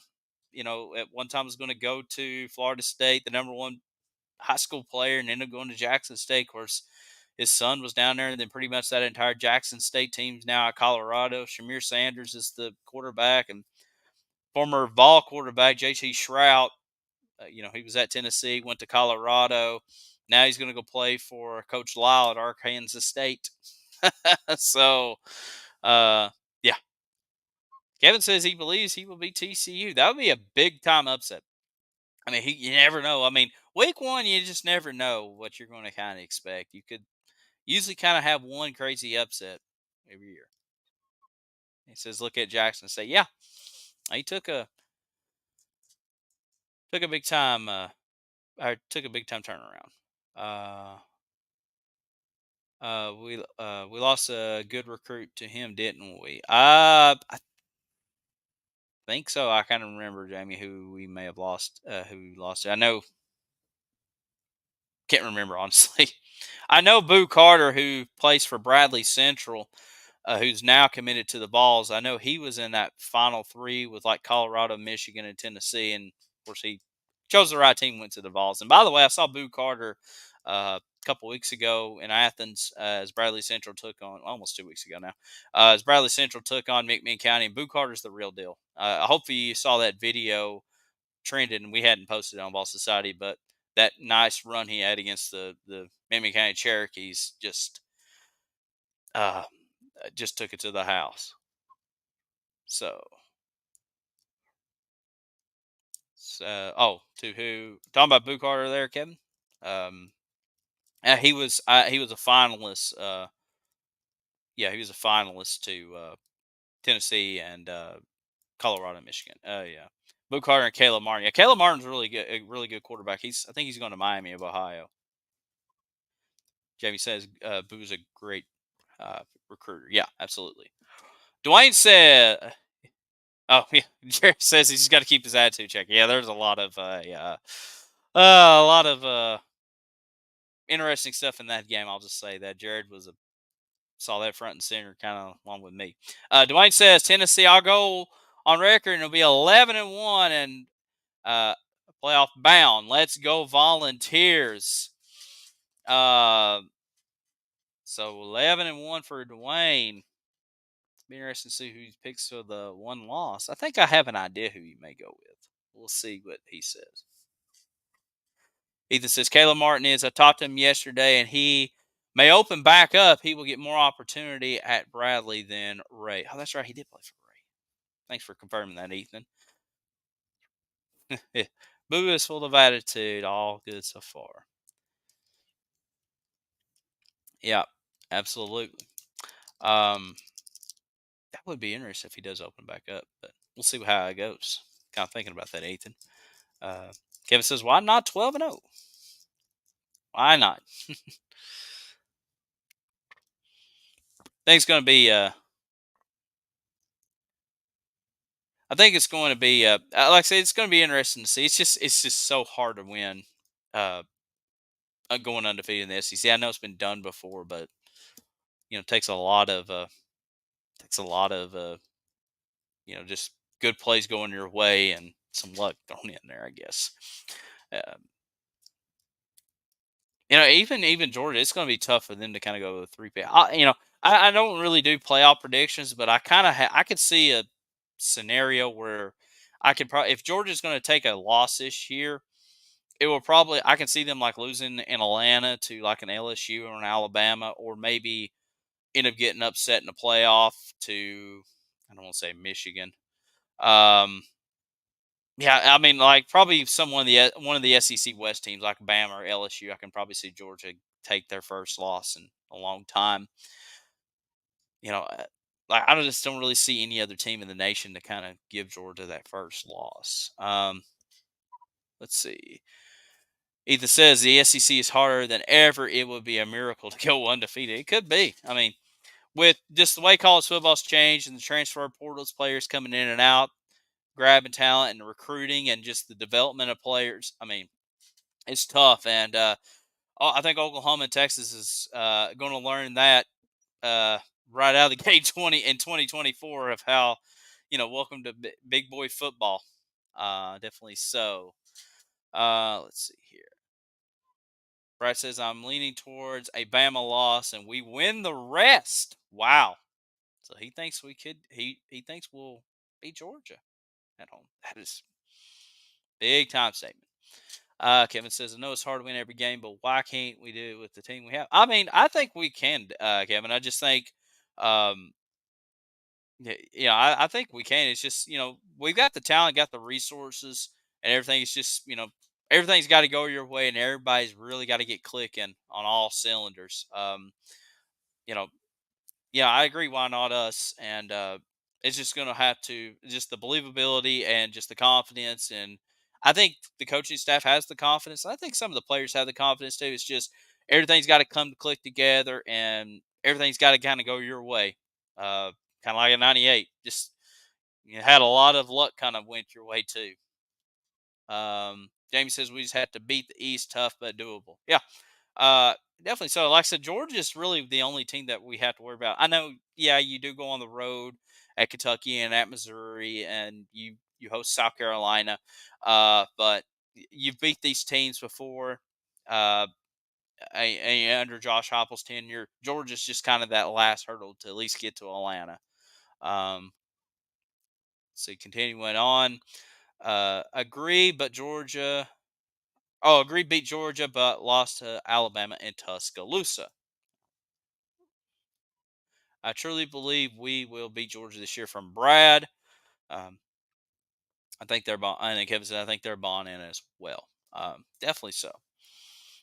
Speaker 1: at one time was going to go to Florida State, the number 1 high school player, and ended up going to Jackson State. Of course, his son was down there, and then pretty much that entire Jackson State team's now at Colorado. Shamir Sanders is the quarterback, and former Vol quarterback JT Shrout. He was at Tennessee, went to Colorado. Now he's going to go play for Coach Lyle at Arkansas State. So, yeah. Kevin says he believes he will beat TCU. That would be a big time upset. I mean, you never know. I mean, week 1, you just never know what you're going to kind of expect. You could usually kind of have one crazy upset every year. He says, look at Jackson and say, yeah, he took a big time, or took a big time turnaround. We lost a good recruit to him, didn't we? I think so. I kind of remember, Jamie, who we may have lost. Who lost it? I know. Can't remember honestly. I know Boo Carter, who plays for Bradley Central, who's now committed to the Vols. I know he was in that final 3 with like Colorado, Michigan, and Tennessee, and of course he chose the right team, went to the Vols. And by the way, I saw Boo Carter a couple weeks ago in Athens as Bradley Central took on, almost 2 weeks ago now, as Bradley Central took on McMinn County. And Boo Carter's the real deal. Hopefully you saw that video trended, and we hadn't posted it on Ball Society, but that nice run he had against the McMinn County Cherokees just took it to the house. So to who talking about Boo Carter there, Kevin? He was a finalist. He was a finalist to Tennessee and Colorado, and Michigan. Yeah, Boo Carter and Caleb Martin. Yeah, Caleb Martin's a really good quarterback. I think he's going to Miami of Ohio. Jamie says Boo's a great recruiter. Yeah, absolutely. Dwayne said, "Oh yeah." Jerry says he's got to keep his attitude check. Yeah, there's a lot of interesting stuff in that game. I'll just say that Jared saw that front and center, kind of along with me. Dwayne says Tennessee. I'll go on record, and it'll be 11-1 and playoff bound. Let's go Volunteers. So 11-1 for Dwayne. Be interesting to see who he picks for the one loss. I think I have an idea who he may go with. We'll see what he says. Ethan says Caleb Martin is. I talked to him yesterday, and he may open back up. He will get more opportunity at Bradley than Ray. Oh, that's right. He did play for Ray. Thanks for confirming that, Ethan. Boo is full of attitude. All good so far. Yeah, absolutely. Um, that would be interesting if he does open back up, but we'll see how it goes. Kind of thinking about that, Ethan. Uh, Kevin says, "Why not 12-0? Why not?" I think it's going to be. I think it's going to be. Like I said, it's going to be interesting to see. It's just so hard to win. Uh, Going undefeated in the SEC. I know it's been done before, but it takes a lot of just good plays going your way and some luck thrown in there, I guess. Uh, even Georgia, it's going to be tough for them to kind of go to a three-peat. I don't really do playoff predictions, but I kind of I could see a scenario where I could probably, if Georgia's going to take a loss this year, it will probably, I can see them like losing in Atlanta to like an LSU or an Alabama, or maybe end up getting upset in the playoff to, I don't want to say Michigan. Um, yeah, I mean, like probably one of the SEC West teams like Bama or LSU. I can probably see Georgia take their first loss in a long time. You know, like I just don't really see any other team in the nation to kind of give Georgia that first loss. Let's see. Ethan says the SEC is harder than ever. It would be a miracle to go undefeated. It could be. I mean, with just the way college football's changed and the transfer portals, players coming in and out, grabbing talent and recruiting and just the development of players. I mean, it's tough. And I think Oklahoma and Texas is going to learn that uh, right out of the gate 2024 of how, welcome to big boy football. Definitely so. Let's see here. Brad says, I'm leaning towards a Bama loss and we win the rest. Wow. So he thinks we could, he thinks we'll beat Georgia at home. That is big time statement. Kevin says, I know it's hard to win every game, but why can't we do it with the team we have? I mean, I think we can, Kevin. I just think, um, yeah, I think we can. It's just, we've got the talent, got the resources, and everything. It's just, everything's got to go your way, and everybody's really got to get clicking on all cylinders. You know, yeah, I agree. Why not us? And it's just going to have to just the believability and just the confidence. And I think the coaching staff has the confidence. I think some of the players have the confidence too. It's just everything's got to come to click together, and everything's got to kind of go your way. Kind of like a '98. Just you had a lot of luck kind of went your way too. Jamie says we just had to beat the East, tough but doable. Yeah, definitely. So, like I said, Georgia's really the only team that we have to worry about. I know, yeah, you do go on the road at Kentucky and at Missouri, and you host South Carolina, but you've beat these teams before. Uh, Under Josh Heupel's tenure, Georgia's just kind of that last hurdle to at least get to Atlanta. So continuing on, agree, but Georgia. Oh, agree, beat Georgia, but lost to Alabama in Tuscaloosa. I truly believe we will beat Georgia this year from Brad. Um, I think they're bond. I think Kevin said I think they're bond in as well. Definitely so.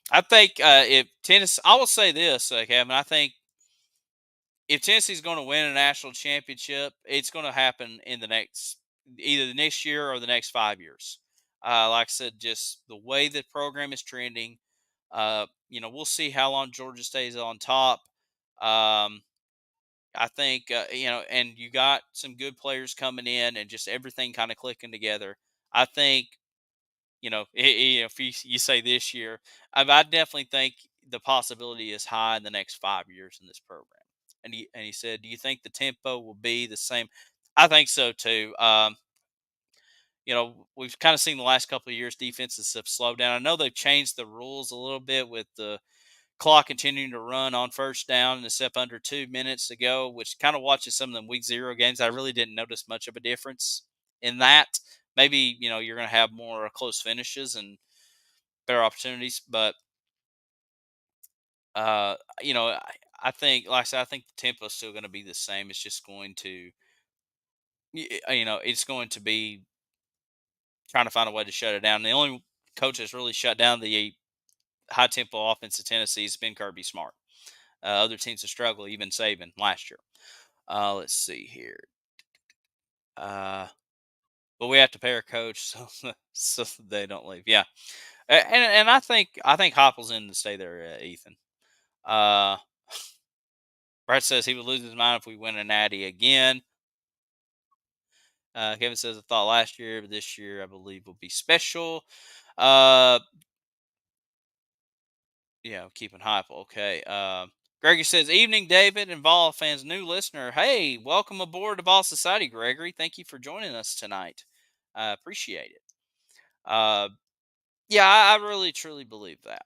Speaker 1: I think if Tennessee, I will say this, Kevin. I think if Tennessee's going to win a national championship, it's going to happen in the next either the next year or the next 5 years. Like I said, just the way the program is trending. We'll see how long Georgia stays on top. Um, I think and you got some good players coming in, and just everything kind of clicking together. I think if you say this year, I definitely think the possibility is high in the next 5 years in this program. And he said, "Do you think the tempo will be the same?" I think so too. We've kind of seen the last couple of years defenses have slowed down. I know they've changed the rules a little bit with the clock continuing to run on first down and a step under 2 minutes to go, which kind of watching some of them week zero games, I really didn't notice much of a difference in that. Maybe, you're going to have more close finishes and better opportunities, but, uh, you know, I, I think, like I said, I think the tempo is still going to be the same. It's just going to, it's going to be trying to find a way to shut it down. The only coach that's really shut down the high tempo offense of Tennessee has been Kirby Smart. Other teams have struggled, even Saban last year. Let's see here. But we have to pay our coach so they don't leave. Yeah, and I think Heupel's in to stay there, Ethan. Uh, Brett says he would lose his mind if we win a natty again. Kevin says I thought last year, but this year I believe will be special. Uh, yeah, keeping hype. Okay. Gregory says, "Evening, David and Vol fans, new listener. Hey, welcome aboard the Vol Society, Gregory. Thank you for joining us tonight. I appreciate it. Uh, yeah, I really truly believe that."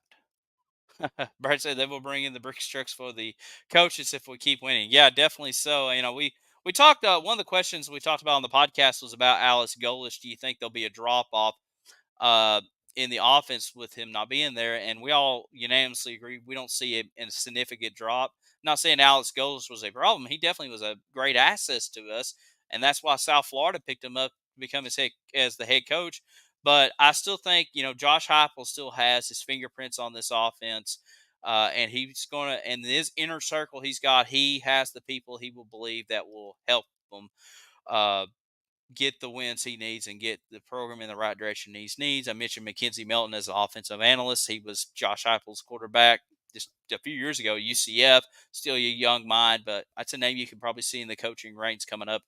Speaker 1: Brad said they will bring in the bricks trucks for the coaches if we keep winning. Yeah, definitely so. We talked. One of the questions we talked about on the podcast was about Alice Golish. Do you think there'll be a drop off uh, in the offense with him not being there? And we all unanimously agree we don't see a significant drop. Not saying Alex Golish was a problem. He definitely was a great asset to us, and that's why South Florida picked him up to become as the head coach. But I still think Josh Heupel still has his fingerprints on this offense, and he's going to. And his inner circle he has the people he will believe that will help them uh, get the wins he needs and get the program in the right direction he needs. I mentioned Mackenzie Melton as an offensive analyst. He was Josh Heupel's quarterback just a few years ago, UCF. Still a young mind, but that's a name you can probably see in the coaching ranks coming up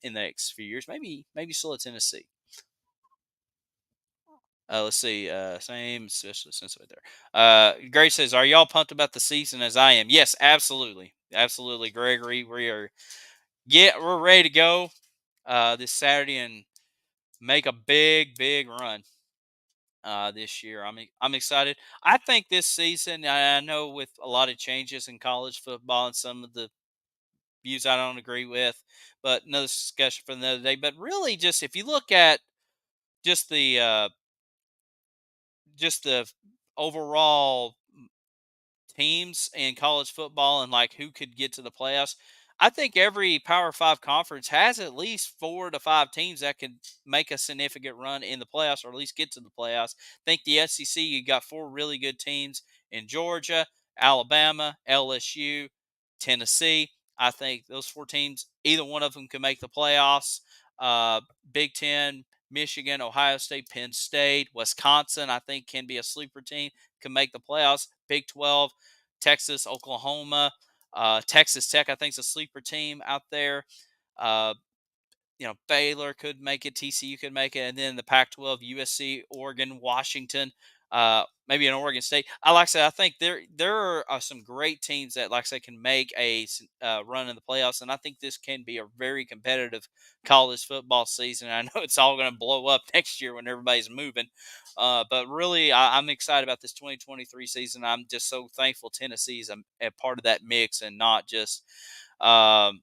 Speaker 1: in the next few years. Maybe still at Tennessee. Let's see. Same, especially since right there. Grace says, "Are y'all pumped about the season as I am?" Yes, absolutely, absolutely, Gregory. We're ready to go this Saturday and make a big run this year. I'm excited. I think this season. I know with a lot of changes in college football and some of the views I don't agree with, but another discussion for another day. But really, just if you look at just the uh, just the overall teams in college football and like who could get to the playoffs. I think every Power Five conference has at least 4 to 5 teams that can make a significant run in the playoffs or at least get to the playoffs. I think the SEC, you got 4 really good teams in Georgia, Alabama, LSU, Tennessee. I think those 4 teams, either one of them can make the playoffs. Big Ten, Michigan, Ohio State, Penn State, Wisconsin, I think can be a sleeper team, can make the playoffs. Big 12, Texas, Oklahoma, Texas Tech, I think is a sleeper team out there. Uh, Baylor could make it, TCU could make it, and then the Pac-12, USC, Oregon, Washington, maybe an Oregon State. Like I said, I think there are some great teams that, like I said, can make a run in the playoffs, and I think this can be a very competitive college football season. I know it's all going to blow up next year when everybody's moving, but really, I'm excited about this 2023 season. I'm just so thankful Tennessee's a part of that mix and not just. Um,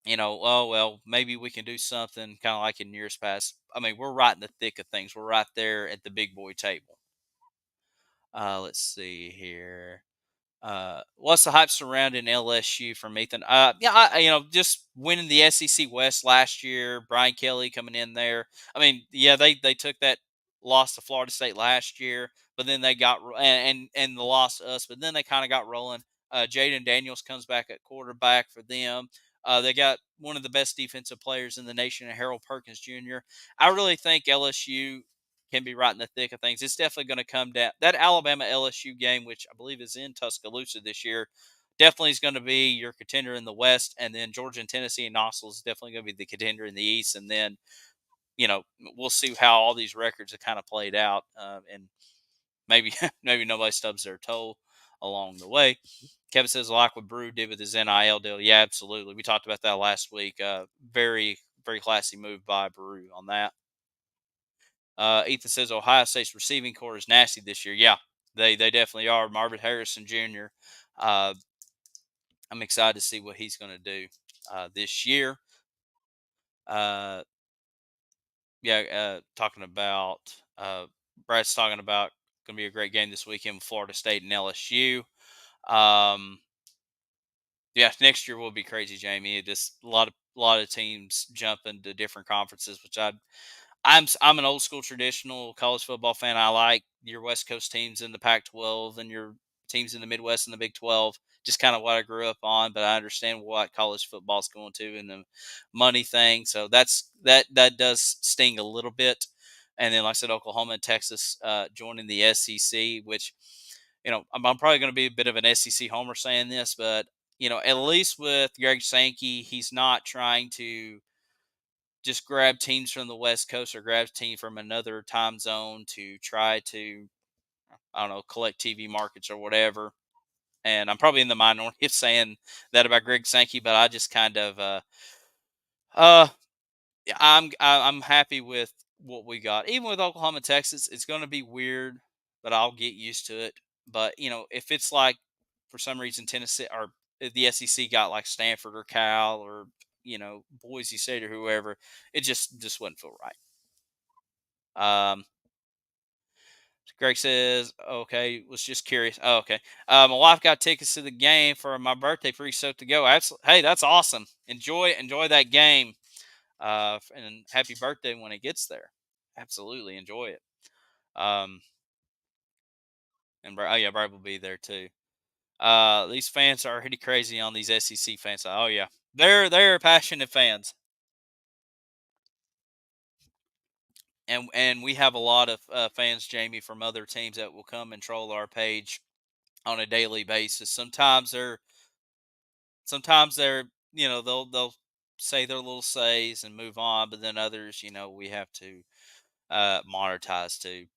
Speaker 1: oh well, maybe we can do something kind of like in years past. I mean, we're right in the thick of things. We're right there at the big boy table. Let's see here. What's the hype surrounding LSU from Ethan? Yeah, just winning the SEC West last year. Brian Kelly coming in there. I mean, yeah, they took that loss to Florida State last year, but then they got and the loss to us, but then they kind of got rolling. Jaden Daniels comes back at quarterback for them. They got one of the best defensive players in the nation, Harold Perkins Jr. I really think LSU can be right in the thick of things. It's definitely going to come down. That Alabama LSU game, which I believe is in Tuscaloosa this year, definitely is going to be your contender in the West. And then Georgia and Tennessee and Knoxville is definitely going to be the contender in the East. And then, we'll see how all these records have kind of played out. And maybe maybe nobody stubs their toe along the way. Kevin says, like what Brew did with his NIL deal. Yeah, absolutely. We talked about that last week. Very, very classy move by Brew on that. Ethan says Ohio State's receiving core is nasty this year. Yeah, they definitely are. Marvin Harrison Jr. Uh, I'm excited to see what he's going to do this year. Yeah, talking about Brad's talking about going to be a great game this weekend with Florida State and LSU. Um, yeah, next year will be crazy, Jamie. Just a lot of teams jumping to different conferences, which I'm an old school traditional college football fan. I like your West Coast teams in the Pac-12 and your teams in the Midwest and the Big 12. Just kind of what I grew up on, but I understand what college football's going to and the money thing. So that does sting a little bit. And then, like I said, Oklahoma and Texas joining the SEC, which I'm probably going to be a bit of an SEC homer saying this, but at least with Greg Sankey, he's not trying to just grab teams from the West Coast or grab teams from another time zone to try to, I don't know, collect TV markets or whatever. And I'm probably in the minority of saying that about Greg Sankey, but I just kind of, uh, I'm happy with what we got. Even with Oklahoma, Texas, it's going to be weird, but I'll get used to it. But if it's like for some reason Tennessee or the SEC got like Stanford or Cal or Boise State or whoever, it just wouldn't feel right. Greg says, okay, was just curious. Oh, okay. My wife got tickets to the game for my birthday. Pretty stoked to go. Hey, that's awesome. Enjoy that game. And happy birthday when it gets there. Absolutely enjoy it. Um, and oh yeah, Brad will be there too. These fans are pretty crazy on these SEC fans. Oh yeah, they're passionate fans. And we have a lot of fans, Jamie, from other teams that will come and troll our page on a daily basis. Sometimes they're they'll say their little says and move on, but then others we have to monetize too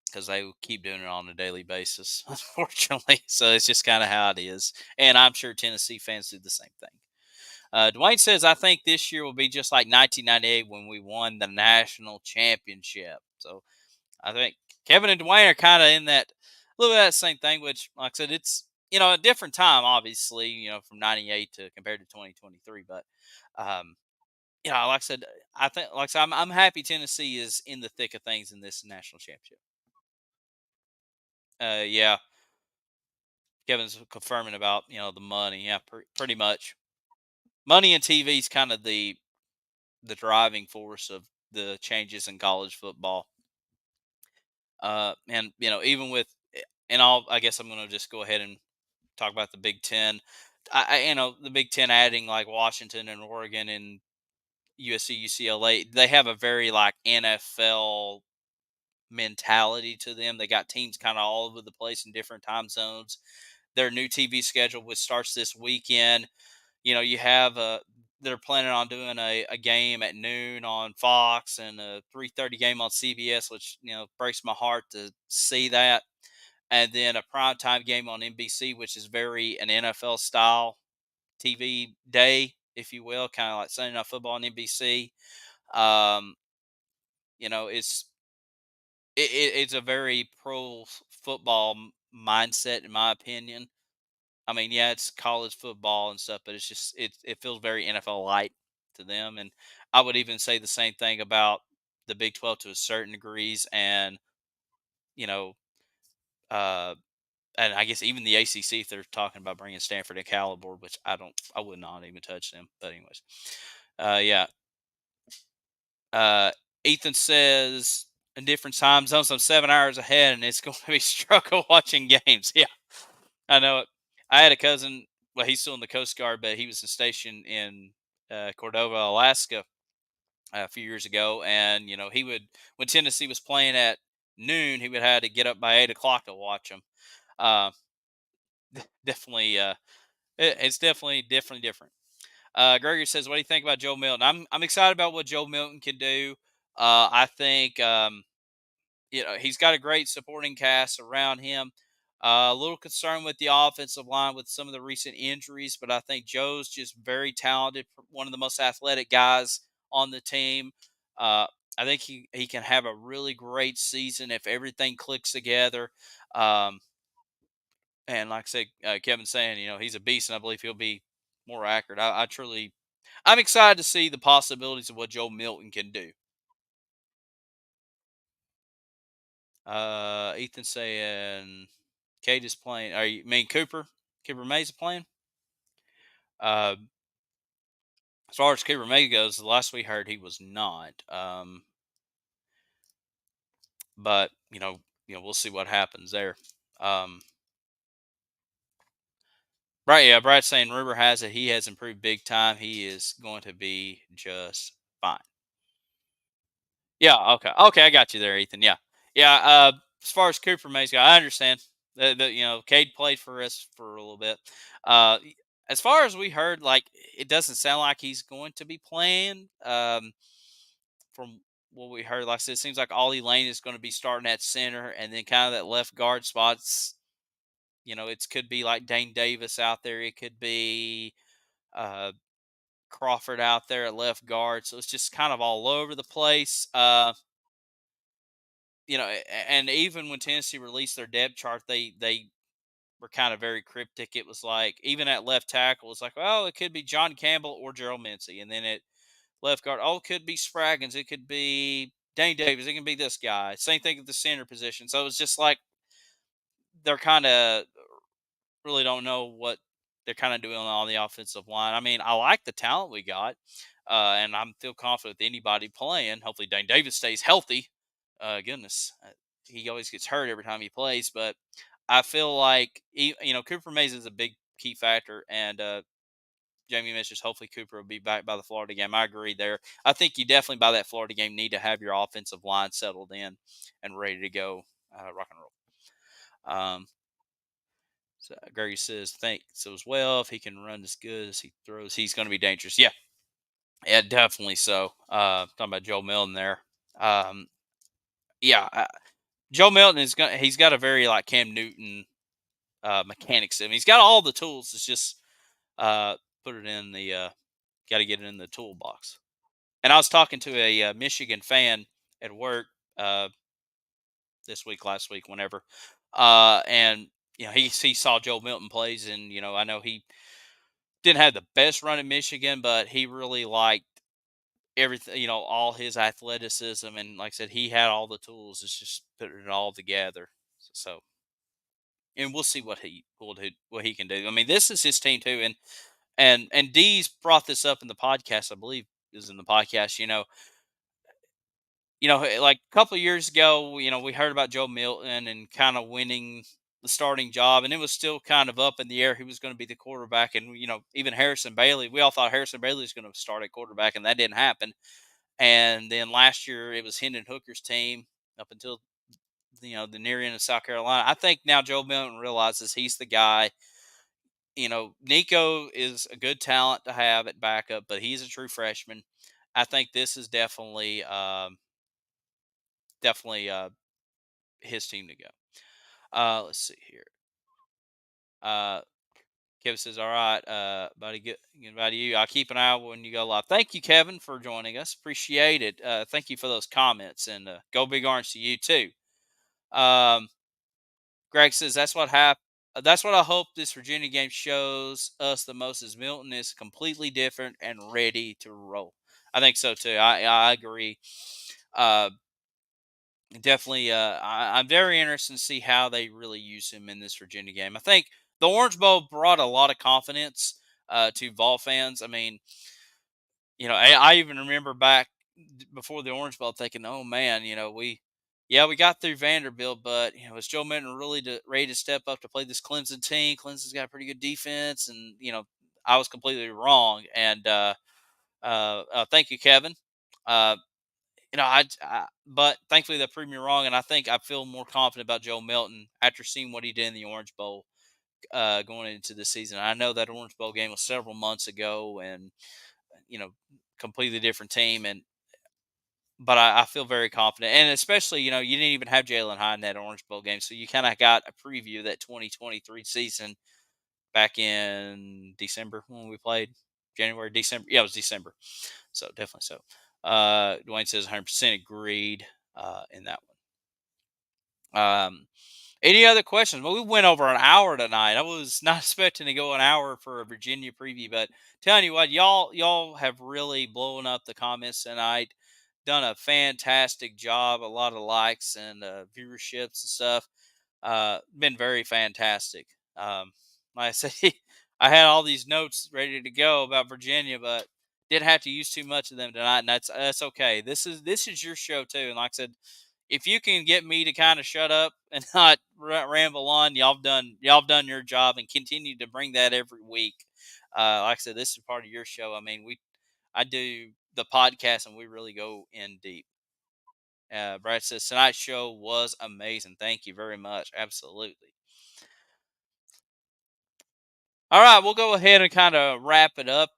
Speaker 1: because they keep doing it on a daily basis, unfortunately. So it's just kind of how it is, and I'm sure Tennessee fans do the same thing. Dwayne says, I think this year will be just like 1998 when we won the national championship. So I think Kevin and Dwayne are kind of in that a little bit of that same thing, which, like I said, it's a different time, obviously, from '98 to compared to 2023. But like I said, I think, like I said, I'm happy Tennessee is in the thick of things in this national championship. Yeah, Kevin's confirming about the money. Yeah, pretty much. Money and TV is kind of the driving force of the changes in college football. And even with and I guess I'm going to just go ahead and talk about the Big Ten. The Big Ten adding like Washington and Oregon and USC, UCLA, they have a very like NFL mentality to them. They got teams kind of all over the place in different time zones. Their new TV schedule, which starts this weekend, you have they're planning on doing a game at noon on Fox and a 3:30 game on CBS, which breaks my heart to see that. And then a primetime game on NBC, which is very an NFL style TV day, if you will, kind of like Sunday Night Football on NBC. Um, it's a very pro football mindset, in my opinion. I mean, yeah, it's college football and stuff, but it's just it feels very NFL light to them. And I would even say the same thing about the Big 12 to a certain degrees, and you know, uh, and I guess even the ACC if they're talking about bringing Stanford and Cal aboard, which I would not even touch them. But anyways, yeah. Uh, Ethan says in different time zones, I'm 7 hours ahead, and it's going to be struggle watching games. Yeah, I know it. I had a cousin. Well, he's still in the Coast Guard, but he was stationed in Cordova, Alaska, a few years ago. And he would when Tennessee was playing at noon, he would have to get up by 8 o'clock to watch them. Uh, definitely, it's definitely different. Gregory says, "What do you think about Joe Milton?" I'm excited about what Joe Milton can do. I think he's got a great supporting cast around him. A little concerned with the offensive line with some of the recent injuries, but I think Joe's just very talented, one of the most athletic guys on the team. Uh, I think he can have a really great season if everything clicks together. Um, and like I said, Kevin's saying, he's a beast, and I believe he'll be more accurate. I'm excited to see the possibilities of what Joe Milton can do. Ethan saying Kate is playing. Are you mean Cooper? Cooper Mays is playing. Uh, as far as Cooper May goes, the last we heard he was not. but we'll see what happens there. Um, right, yeah, Brad's saying rumor has it he has improved big time. He is going to be just fine. Yeah, okay, I got you there, Ethan. Yeah, yeah. As far as Cooper Mays go, I understand that Cade played for us for a little bit. Uh, as far as we heard, like it doesn't sound like he's going to be playing. From what we heard, like I said, it seems like Ollie Lane is going to be starting at center, and then kind of that left guard spots. It could be like Dane Davis out there. It could be uh, Crawford out there at left guard. So it's just kind of all over the place. And even when Tennessee released their depth chart, they were kind of very cryptic. It was like even at left tackle, it's like, well, it could be John Campbell or Gerald Mincey, and then at left guard, oh, it could be Spraggins, it could be Dane Davis, it can be this guy. Same thing at the center position. So it was just like they're kind of really don't know what they're kind of doing on the offensive line. I mean, I like the talent we got, and I'm feel confident with anybody playing. Hopefully, Dane Davis stays healthy. Goodness, he always gets hurt every time he plays, but I feel like Cooper Mays is a big key factor, and Jamie mentions hopefully Cooper will be back by the Florida game. I agree there. I think you definitely by that Florida game need to have your offensive line settled in and ready to go, rock and roll. So Gary says thanks as well. If he can run as good as he throws, he's going to be dangerous. Yeah, yeah, definitely so. Talking about Joe Milton there. Um, yeah, Joe Milton he's got a very like Cam Newton mechanics. I mean, he's got all the tools. It's just uh, put it in the got to get it in the toolbox. And I was talking to a Michigan fan at work this week, last week, whenever, and he saw Joe Milton plays, and I know he didn't have the best run in Michigan, but he really liked everything, all his athleticism, and like I said, he had all the tools. It's just putting it all together. So, and we'll see what he will do, what he can do. I mean, this is his team too, and Dee's brought this up in the podcast. I believe is in the podcast. Like a couple of years ago, we heard about Joe Milton and kind of winning the starting job, and it was still kind of up in the air who was going to be the quarterback. And even Harrison Bailey, we all thought Harrison Bailey was going to start at quarterback, and that didn't happen. And then last year, it was Hendon Hooker's team up until the near end of South Carolina. I think now Joe Milton realizes he's the guy. Nico is a good talent to have at backup, but he's a true freshman. I think this is definitely his team to go. Let's see here. Uh, Kevin says, "All right, buddy, goodbye to you. I'll keep an eye out when you go live." Thank you, Kevin, for joining us. Appreciate it. Thank you for those comments, and go Big Orange to you too. Um, Greg says that's what happened. That's what I hope this Virginia game shows us the most is Milton is completely different and ready to roll. I think so too. I agree. Uh, Definitely, I'm very interested to see how they really use him in this Virginia game. I think the Orange Bowl brought a lot of confidence to Vol fans. I mean, I even remember back before the Orange Bowl thinking, "Oh man, we got through Vanderbilt, but is Joe Milton really ready to step up to play this Clemson team? Clemson's got a pretty good defense, and I was completely wrong." And thank you, Kevin. Uh, but thankfully that proved me wrong, and I think I feel more confident about Joe Milton after seeing what he did in the Orange Bowl going into the season. I know that Orange Bowl game was several months ago, and you know, completely different team, but I feel very confident, and especially you didn't even have Jalen High in that Orange Bowl game, so you kind of got a preview of that 2023 season back in December when we played. January, December. Yeah, it was December. So definitely so. Dwayne says 100% agreed in that one. Any other questions? Well, we went over an hour tonight. I was not expecting to go an hour for a Virginia preview, but telling you what, y'all have really blown up the comments tonight. Done a fantastic job. A lot of likes and viewerships and stuff. Been very fantastic. Like I said, I had all these notes ready to go about Virginia, but didn't have to use too much of them tonight, and that's okay. This is your show too, and like I said, if you can get me to kind of shut up and not ramble on, y'all done your job, and continue to bring that every week. Like I said, this is part of your show. I mean, I do the podcast, and we really go in deep. Brad says tonight's show was amazing. Thank you very much. Absolutely. All right, we'll go ahead and kind of wrap it up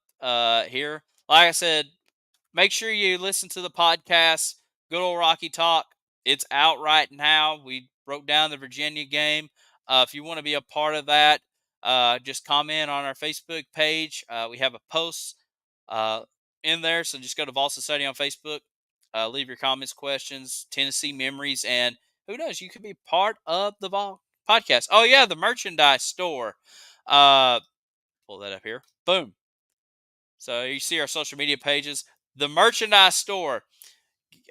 Speaker 1: here. Like I said, make sure you listen to the podcast, Good Old Rocky Talk. It's out right now. We broke down the Virginia game. If you want to be a part of that, just comment on our Facebook page. We have a post uh, in there, so just go to Vol Society on Facebook. Leave your comments, questions, Tennessee memories, and who knows, you could be part of the Vol podcast. Oh yeah, the merchandise store. Uh, Pull that up here. Boom. So you see our social media pages. The merchandise store,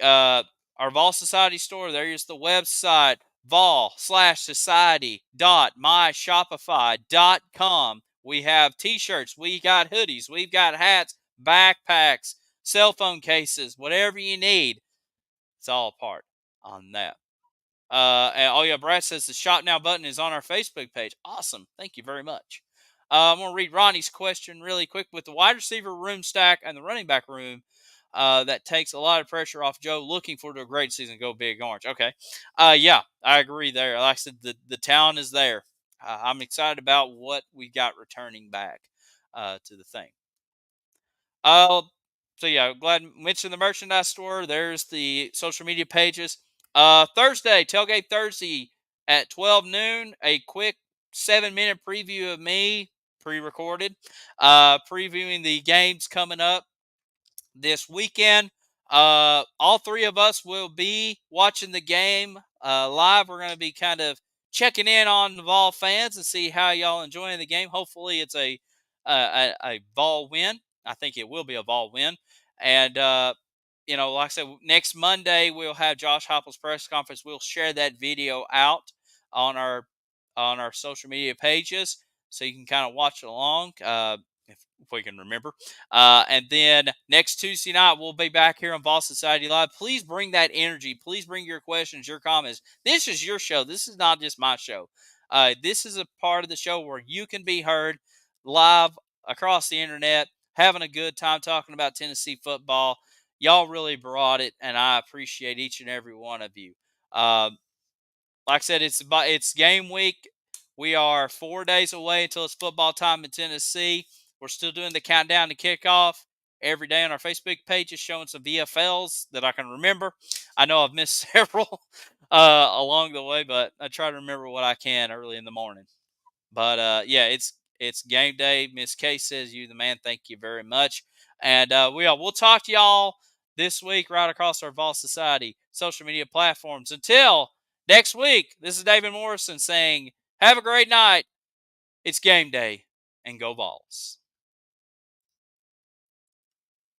Speaker 1: our Vol Society store, there's the website, vol/society.myshopify.com. We have t-shirts, we got hoodies, we've got hats, backpacks, cell phone cases, whatever you need. It's all part on that. And oh yeah, Brad says the shop now button is on our Facebook page. Awesome. Thank you very much. I'm going to read Ronnie's question really quick. With the wide receiver room stack and the running back room, that takes a lot of pressure off Joe. Looking forward to a great season. Go Big Orange. Okay. Yeah, I agree there. Like I said, the talent is there. I'm excited about what we got returning back to the thing. Uh, so yeah, glad to mention the merchandise store. There's the social media pages. Thursday, Tailgate Thursday at 12 noon. A quick 7-minute preview of me, pre-recorded, previewing the games coming up this weekend. All three of us will be watching the game live. We're going to be kind of checking in on the Vol fans and see how y'all enjoying the game. Hopefully, it's a Vol win. I think it will be a Vol win. And like I said, next Monday we'll have Josh Heupel's press conference. We'll share that video out on our social media pages, so you can kind of watch along. If we can remember. And then next Tuesday night, we'll be back here on Vol Society Live. Please bring that energy. Please bring your questions, your comments. This is your show. This is not just my show. This is a part of the show where you can be heard live across the internet, having a good time talking about Tennessee football. Y'all really brought it, and I appreciate each and every one of you. Like I said, it's game week. We are 4 days away until it's football time in Tennessee. We're still doing the countdown to kickoff every day on our Facebook page, is showing some VFLs that I can remember. I know I've missed several along the way, but I try to remember what I can early in the morning. But yeah, it's game day. Miss K says, "You the man." Thank you very much. And we'll talk to y'all this week right across our Vol Society social media platforms. Until next week, this is David Morrison saying, have a great night. It's game day, and go Vols.